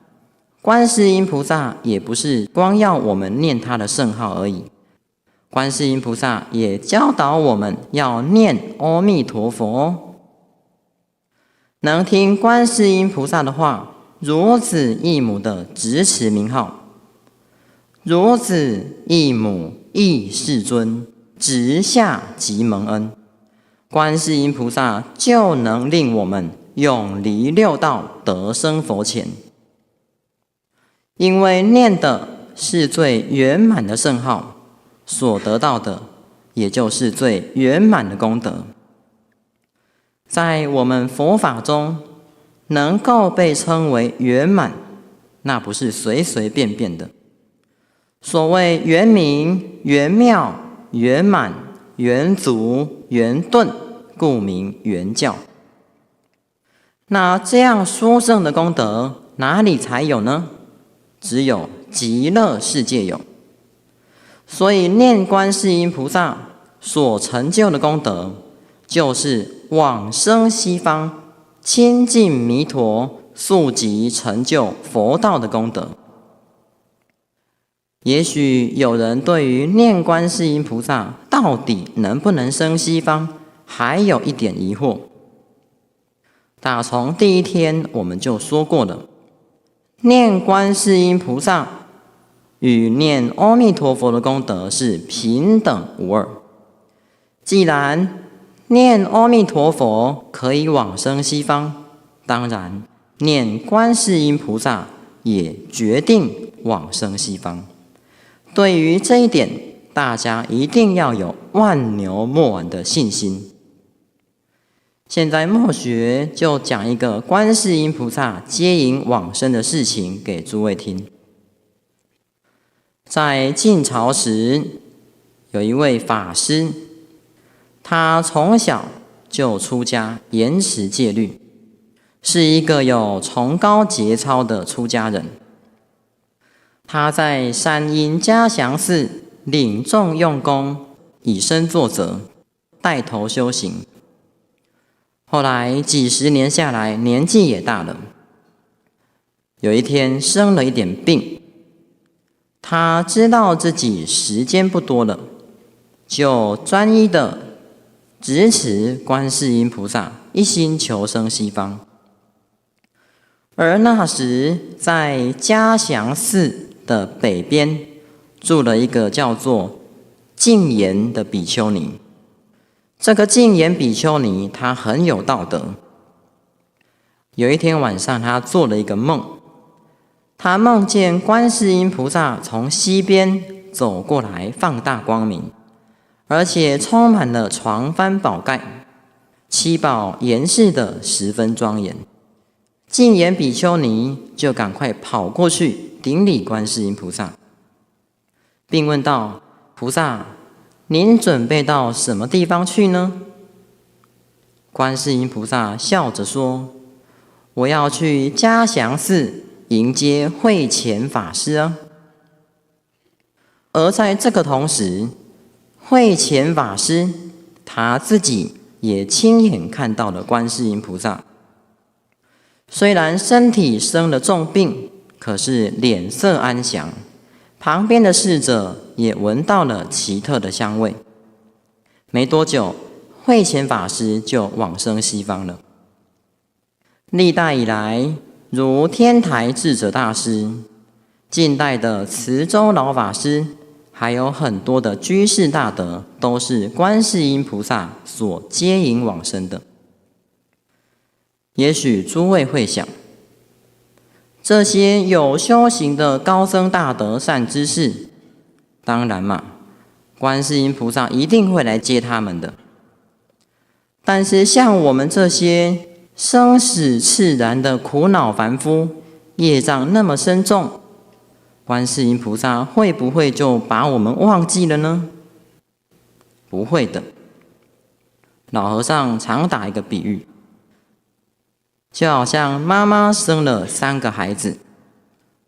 观世音菩萨也不是光要我们念他的圣号而已，观世音菩萨也教导我们要念阿弥陀佛哦。能听观世音菩萨的话，如子忆母的直持名号，如子忆母忆世尊，直下即蒙恩，观世音菩萨就能令我们永离六道，得生佛前。因为念的是最圆满的圣号，所得到的也就是最圆满的功德。在我们佛法中，能够被称为圆满，那不是随随便便的。所谓圆明、圆妙、圆满、圆足、圆顿，故名圆教。那这样殊胜的功德，哪里才有呢？只有极乐世界有。所以念观世音菩萨所成就的功德，就是往生西方，亲近弥陀，速即成就佛道的功德。也许有人对于念观世音菩萨到底能不能生西方，还有一点疑惑。打从第一天我们就说过了，念观世音菩萨与念阿弥陀佛的功德是平等无二。既然念阿弥陀佛可以往生西方，当然念观世音菩萨也决定往生西方。对于这一点，大家一定要有万牛莫完的信心。现在末学就讲一个观世音菩萨接引往生的事情给诸位听。在晋朝时，有一位法师，他从小就出家严持戒律，是一个有崇高节操的出家人。他在山阴嘉祥寺领众用功，以身作则，带头修行。后来几十年下来，年纪也大了，有一天生了一点病，他知道自己时间不多了，就专一的执持观世音菩萨，一心求生西方。而那时在嘉祥寺的北边住了一个叫做净言的比丘尼。这个净言比丘尼她很有道德，有一天晚上，他做了一个梦，他梦见观世音菩萨从西边走过来，放大光明，而且充满了床幡宝盖，七宝严饰得十分庄严。净言比丘尼就赶快跑过去顶礼观世音菩萨，并问道：菩萨，您准备到什么地方去呢？观世音菩萨笑着说：我要去嘉祥寺迎接慧前法师啊。而在这个同时，慧前法师他自己也亲眼看到了观世音菩萨。虽然身体生了重病，可是脸色安详，旁边的侍者也闻到了奇特的香味。没多久，慧前法师就往生西方了。历代以来，如天台智者大师、近代的慈州老法师，还有很多的居士大德，都是观世音菩萨所接引往生的。也许诸位会想，这些有修行的高僧大德善知识，当然嘛，观世音菩萨一定会来接他们的。但是像我们这些生死炽然的苦恼凡夫，业障那么深重，观世音菩萨会不会就把我们忘记了呢？不会的。老和尚常打一个比喻，就好像妈妈生了3个孩子，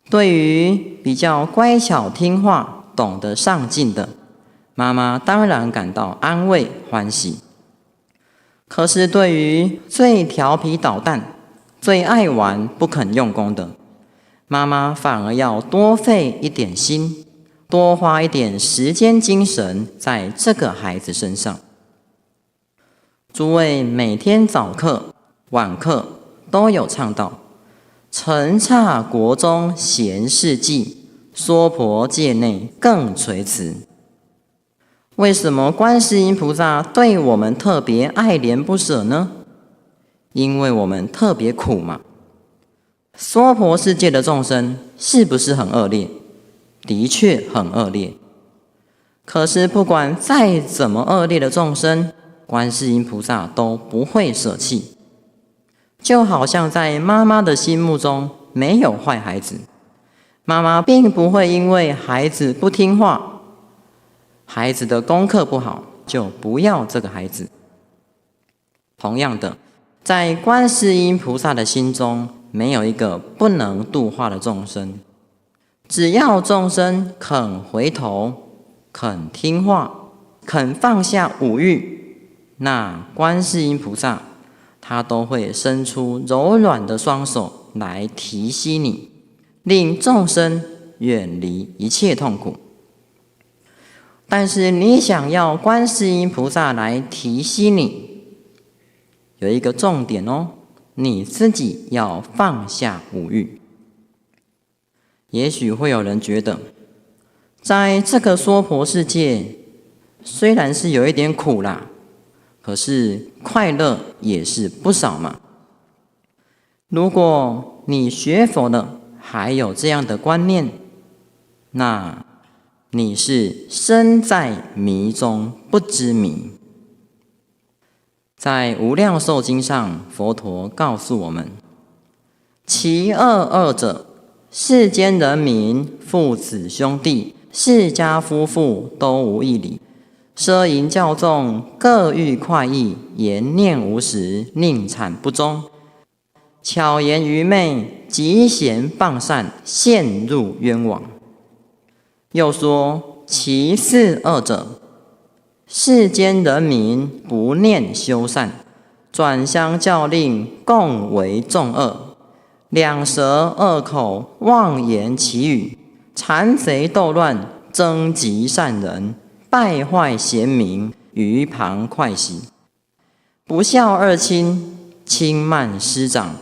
对于比较乖巧听话、懂得上进的，妈妈当然感到安慰欢喜。可是对于最调皮捣蛋、最爱玩、不肯用功的，妈妈反而要多费一点心，多花一点时间精神在这个孩子身上。诸位每天早课、晚课都有唱到尘刹国中闲事记，娑婆界内更垂慈。为什么观世音菩萨对我们特别爱怜不舍呢？因为我们特别苦嘛。娑婆世界的众生是不是很恶劣？的确很恶劣。可是不管再怎么恶劣的众生，观世音菩萨都不会舍弃。就好像在妈妈的心目中没有坏孩子，妈妈并不会因为孩子不听话，孩子的功课不好，就不要这个孩子。同样的，在观世音菩萨的心中，没有一个不能度化的众生。只要众生肯回头、肯听话、肯放下五欲，那观世音菩萨他都会伸出柔软的双手来提携你，令众生远离一切痛苦。但是你想要观世音菩萨来提携你，有一个重点哦，你自己要放下五欲。也许会有人觉得，在这个娑婆世界，虽然是有一点苦啦，可是快乐也是不少嘛。如果你学佛了，还有这样的观念，那你是身在迷中不知迷。在无量寿经上，佛陀告诉我们，其二者，世间人民、父子兄弟、世家夫妇都无一理，奢淫教众，各欲快意，言念无实，宁产不忠，巧言愚昧，极嫌谤善，陷入冤枉。又说其四者，世间人民不念修善，转相教令，共为众恶，两舌恶口，妄言绮语，残贼斗乱，征集善人，败坏贤明，于旁快喜，不孝二亲，轻慢师长，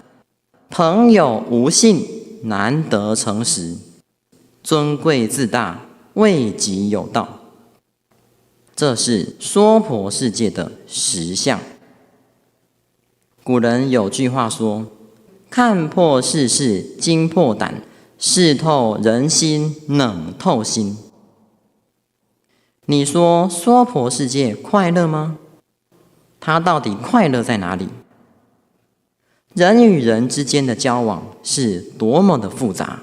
朋友无信，难得诚实，尊贵自大，位极有道。这是娑婆世界的实相。古人有句话说，看破世事惊破胆，视透人心冷透心。你说娑婆世界快乐吗？它到底快乐在哪里？人与人之间的交往是多么的复杂。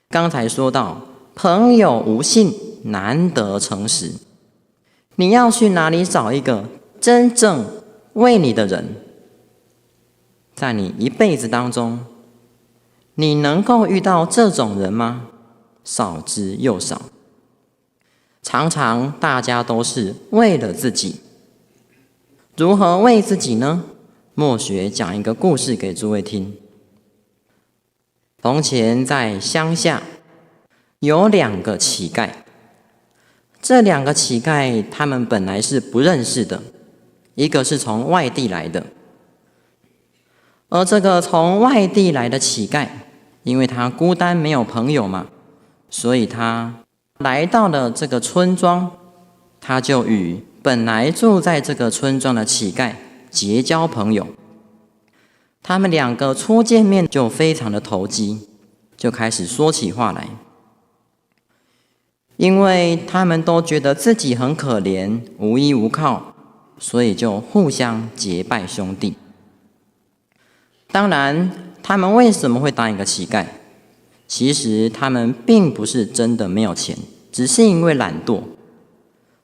刚才说到，朋友无信，难得诚实。你要去哪里找一个真正为你的人？在你一辈子当中，你能够遇到这种人吗？少之又少。常常大家都是为了自己。如何为自己呢？墨学讲一个故事给诸位听。从前在乡下有2个乞丐，这2个乞丐他们本来是不认识的，一个是从外地来的，而这个从外地来的乞丐，因为他孤单没有朋友嘛，所以他来到了这个村庄，他就与本来住在这个村庄的乞丐结交朋友。他们2个初见面就非常的投机，就开始说起话来。因为他们都觉得自己很可怜，无依无靠，所以就互相结拜兄弟。当然，他们为什么会当一个乞丐？其实他们并不是真的没有钱，只是因为懒惰，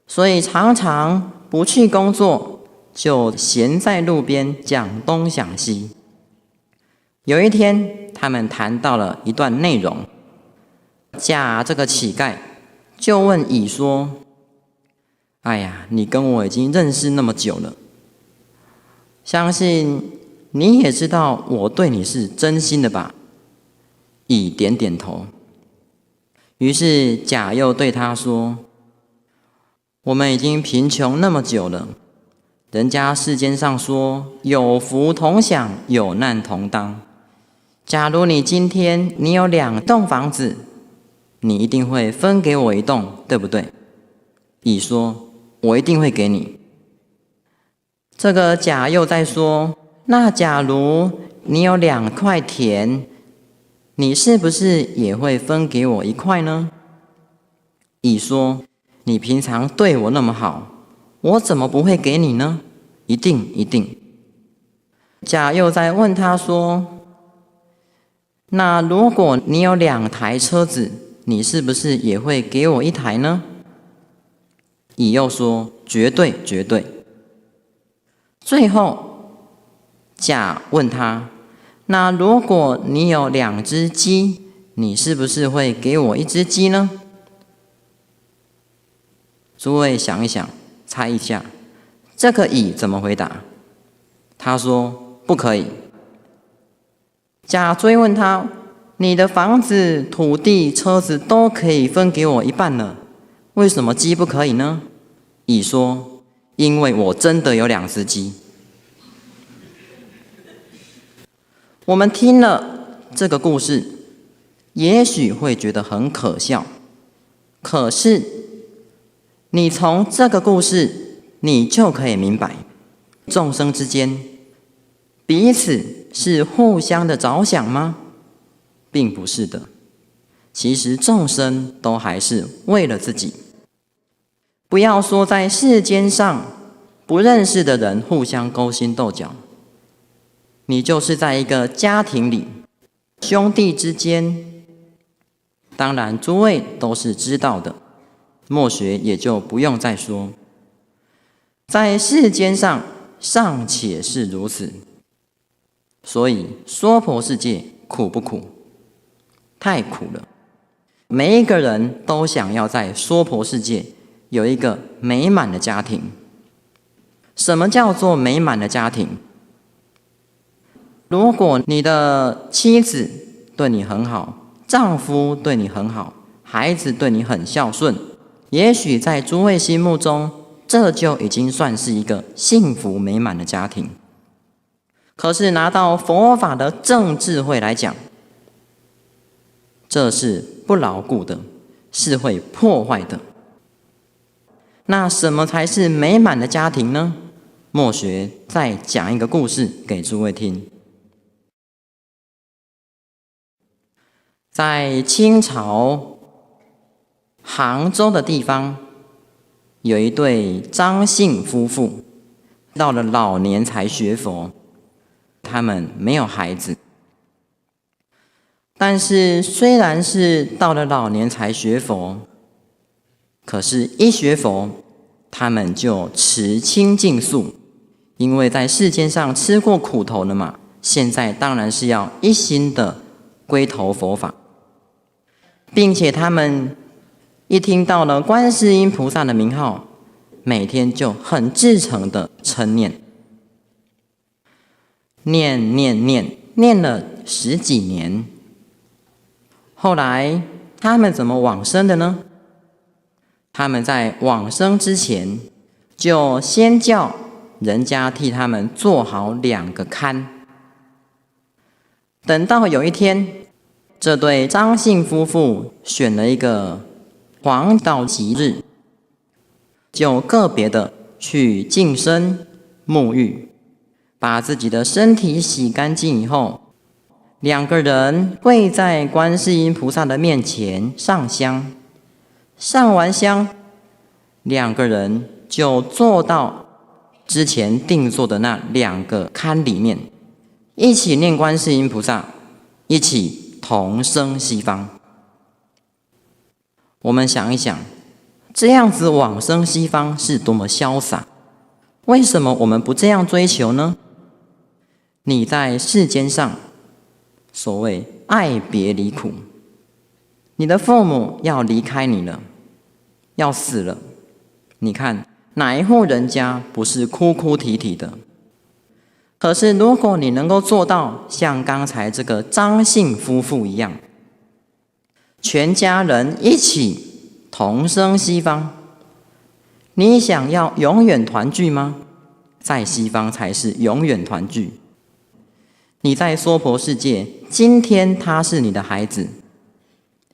所以常常不去工作，就闲在路边讲东想西。有一天，他们谈到了一段内容，甲这个乞丐就问乙说：“哎呀，你跟我已经认识那么久了，相信你也知道我对你是真心的吧？”乙点点头。于是甲又对他说：“我们已经贫穷那么久了，人家世间上说有福同享，有难同当。假如你今天你有2栋房子，你一定会分给我1栋，对不对？”乙说：“我一定会给你。”这个甲又在说：“那假如你有2块田，你是不是也会分给我1块呢？”乙说：“你平常对我那么好，我怎么不会给你呢？一定一定。”甲又在问他说：“那如果你有2台车子，你是不是也会给我1台呢？”乙又说：“绝对绝对。”最后甲问他：“那如果你有2只鸡，你是不是会给我1只鸡呢？”诸位想一想，猜一下，这个乙怎么回答？他说：“不可以。”甲追问他：“你的房子、土地、车子都可以分给我1半了，为什么鸡不可以呢？”乙说：“因为我真的有2只鸡。”我们听了这个故事，也许会觉得很可笑，可是你从这个故事，你就可以明白，众生之间彼此是互相的着想吗？并不是的。其实众生都还是为了自己。不要说在世间上不认识的人互相勾心斗角，你就是在一个家庭里，兄弟之间，当然诸位都是知道的，墨学也就不用再说。在世间上尚且是如此，所以娑婆世界苦不苦？太苦了。每一个人都想要在娑婆世界有一个美满的家庭。什么叫做美满的家庭？如果你的妻子对你很好，丈夫对你很好，孩子对你很孝顺，也许在诸位心目中，这就已经算是一个幸福美满的家庭。可是拿到佛法的正智慧来讲，这是不牢固的，是会破坏的。那什么才是美满的家庭呢？墨学再讲一个故事给诸位听。在清朝杭州的地方，有一对张姓夫妇，到了老年才学佛，他们没有孩子。但是虽然是到了老年才学佛，可是一学佛，他们就持清净素，因为在世间上吃过苦头了嘛，现在当然是要一心的归投佛法，并且他们一听到了观世音菩萨的名号，每天就很至诚的称念，念了10几年。后来他们怎么往生的呢？他们在往生之前，就先叫人家替他们做好2个龛。等到有一天，这对张姓夫妇选了一个黄道吉日，就个别的去净身沐浴，把自己的身体洗干净以后，2个人跪在观世音菩萨的面前上香，上完香，2个人就坐到之前定做的那2个龛里面，一起念观世音菩萨，一起同生西方。我们想一想，这样子往生西方是多么潇洒，为什么我们不这样追求呢？你在世间上所谓爱别离苦，你的父母要离开你了，要死了，你看哪一户人家不是哭哭啼啼的？可是如果你能够做到像刚才这个张姓夫妇一样，全家人一起同生西方，你想要永远团聚吗？在西方才是永远团聚。你在娑婆世界，今天他是你的孩子，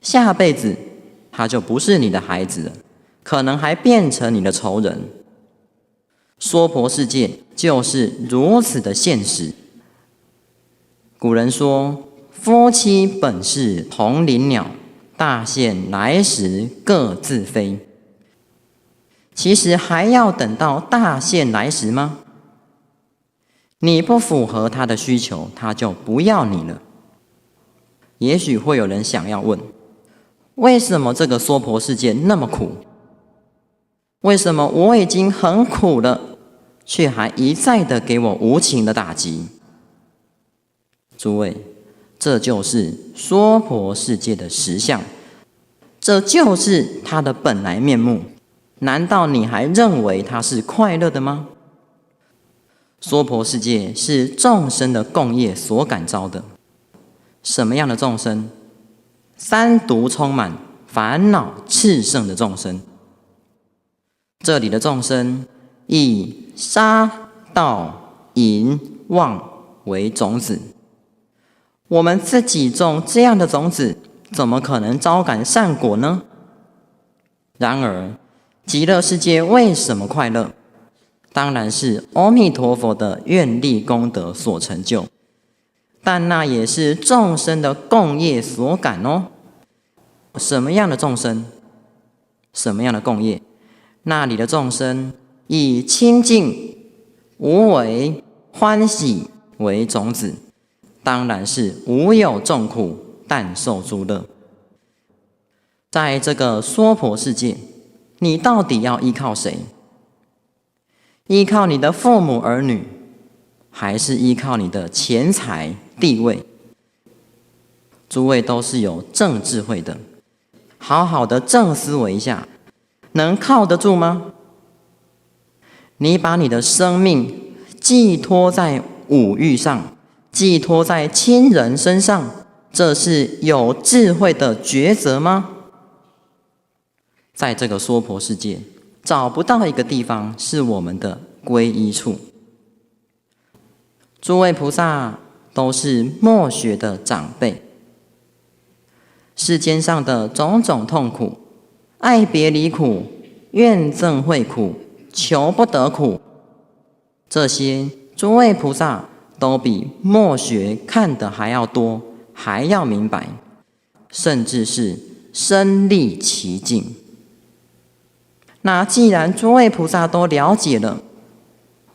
下辈子他就不是你的孩子了，可能还变成你的仇人。娑婆世界就是如此的现实。古人说，夫妻本是同林鸟，大限来时各自飞。其实还要等到大限来时吗？你不符合他的需求，他就不要你了。也许会有人想要问，为什么这个娑婆世界那么苦？为什么我已经很苦了，却还一再的给我无情的打击？诸位，这就是娑婆世界的实相，这就是它的本来面目。难道你还认为它是快乐的吗？娑婆世界是众生的共业所感召的。什么样的众生？3毒充满、烦恼炽盛的众生。这里的众生以杀、盗、淫、妄为种子。我们自己种这样的种子，怎么可能招感善果呢？然而，极乐世界为什么快乐？当然是阿弥陀佛的愿力功德所成就，但那也是众生的共业所感哦。什么样的众生？什么样的共业？那里的众生以清净、无为、欢喜为种子，当然是无有众苦，但受诸乐。在这个娑婆世界，你到底要依靠谁？依靠你的父母儿女，还是依靠你的钱财地位？诸位都是有正智慧的，好好的正思维一下，能靠得住吗？你把你的生命寄托在五欲上，寄托在亲人身上，这是有智慧的抉择吗？在这个娑婆世界，找不到一个地方是我们的皈依处。诸位菩萨都是末学的长辈，世间上的种种痛苦，爱别离苦、怨憎会苦、求不得苦，这些诸位菩萨都比末学看得还要多，还要明白。甚至是身历其境。那既然诸位菩萨都了解了，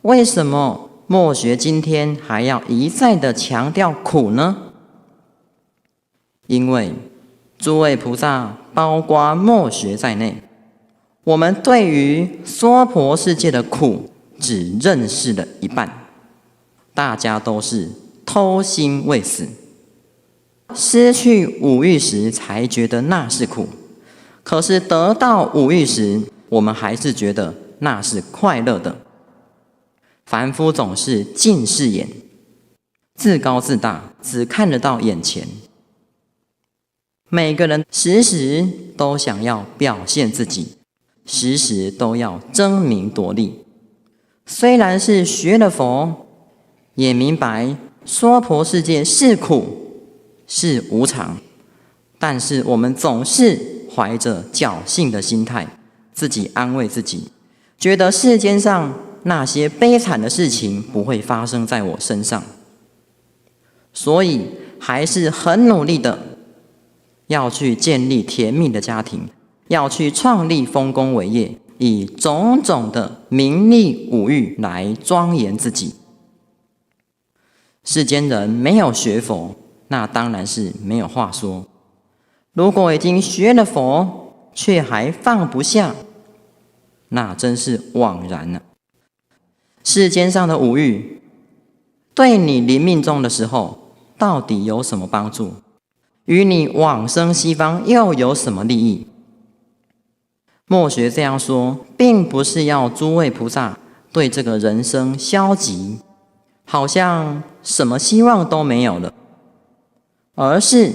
为什么墨学今天还要一再的强调苦呢？因为诸位菩萨，包括墨学在内，我们对于娑婆世界的苦只认识了一半。大家都是偷心未死，失去五欲时才觉得那是苦，可是得到五欲时，我们还是觉得那是快乐的。凡夫总是近视眼，自高自大，只看得到眼前。每个人时时都想要表现自己，时时都要争名夺利。虽然是学了佛，也明白娑婆世界是苦，是无常，但是我们总是怀着侥幸的心态，自己安慰自己，觉得世间上那些悲惨的事情不会发生在我身上，所以还是很努力的要去建立甜蜜的家庭，要去创立丰功伟业，以种种的名利五欲来庄严自己。世间人没有学佛，那当然是没有话说。如果已经学了佛，却还放不下，那真是枉然了。世间上的五欲，对你临命终的时候，到底有什么帮助？与你往生西方又有什么利益？墨学这样说，并不是要诸位菩萨对这个人生消极，好像什么希望都没有了，而是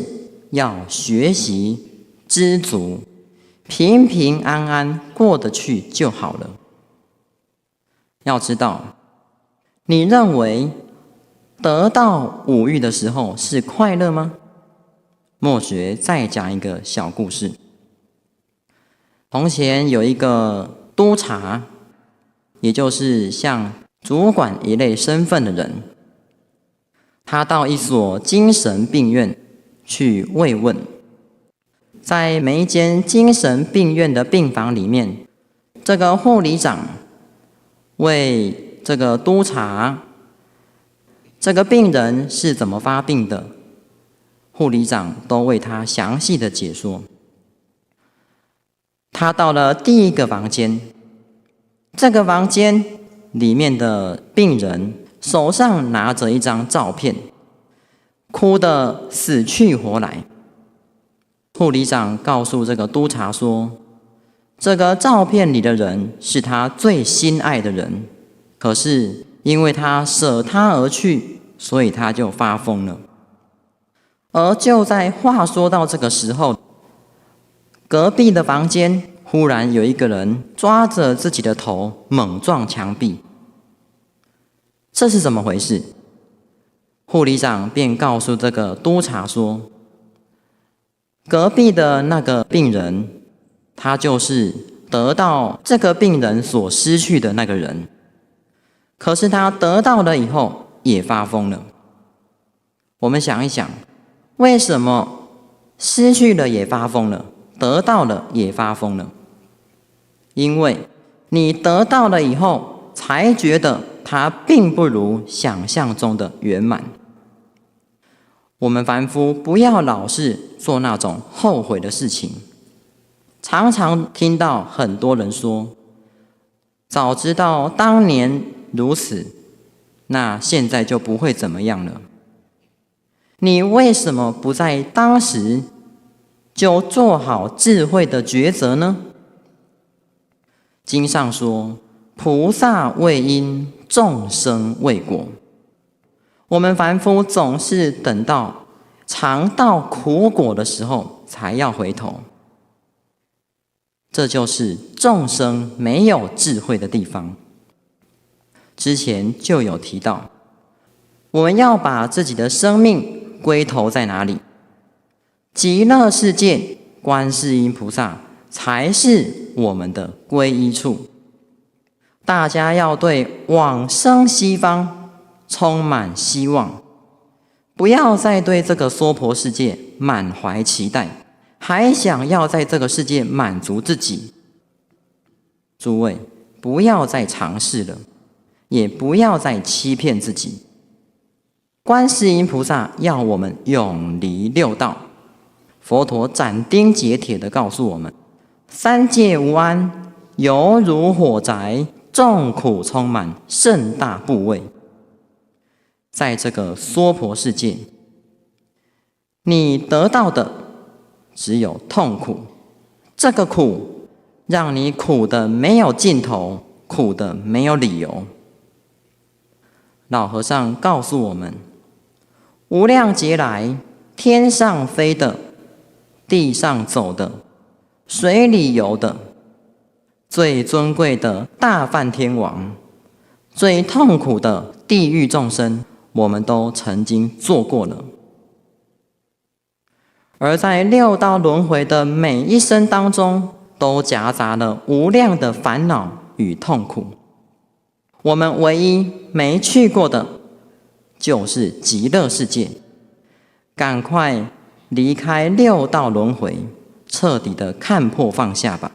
要学习知足，平平安安过得去就好了。要知道，你认为得到五欲的时候是快乐吗？墨学再讲一个小故事。从前有一个督察，也就是像主管一类身份的人，他到一所精神病院去慰问。在每一间精神病院的病房里面，这个护理长为这个督察，这个病人是怎么发病的，护理长都为他详细的解说。他到了第一个房间，这个房间里面的病人手上拿着一张照片，哭得死去活来。护理长告诉这个督察说，这个照片里的人是他最心爱的人，可是因为他舍他而去，所以他就发疯了。而就在话说到这个时候，隔壁的房间忽然有一个人抓着自己的头猛撞墙壁。这是怎么回事？护理长便告诉这个督察说，隔壁的那个病人，他就是得到这个病人所失去的那个人，可是他得到了以后也发疯了。我们想一想，为什么失去了也发疯了，得到了也发疯了？因为你得到了以后，才觉得它并不如想象中的圆满。我们凡夫不要老是做那种后悔的事情。常常听到很多人说，早知道当年如此，那现在就不会怎么样了。你为什么不在当时就做好智慧的抉择呢？经上说，菩萨为因，众生为果。我们凡夫总是等到尝到苦果的时候才要回头，这就是众生没有智慧的地方。之前就有提到，我们要把自己的生命归头在哪里？极乐世界，观世音菩萨才是我们的皈依处。大家要对往生西方充满希望，不要再对这个娑婆世界满怀期待，还想要在这个世界满足自己。诸位，不要再尝试了，也不要再欺骗自己。观世音菩萨要我们永离六道，佛陀斩钉截铁地告诉我们：三界无安，犹如火宅，众苦充满，甚大怖畏。在这个娑婆世界，你得到的只有痛苦，这个苦让你苦得没有尽头，苦得没有理由。老和尚告诉我们，无量劫来，天上飞的，地上走的，水里游的，最尊贵的大梵天王，最痛苦的地狱众生，我们都曾经做过了。而在六道轮回的每一生当中，都夹杂了无量的烦恼与痛苦。我们唯一没去过的，就是极乐世界。赶快离开六道轮回，彻底的看破放下吧。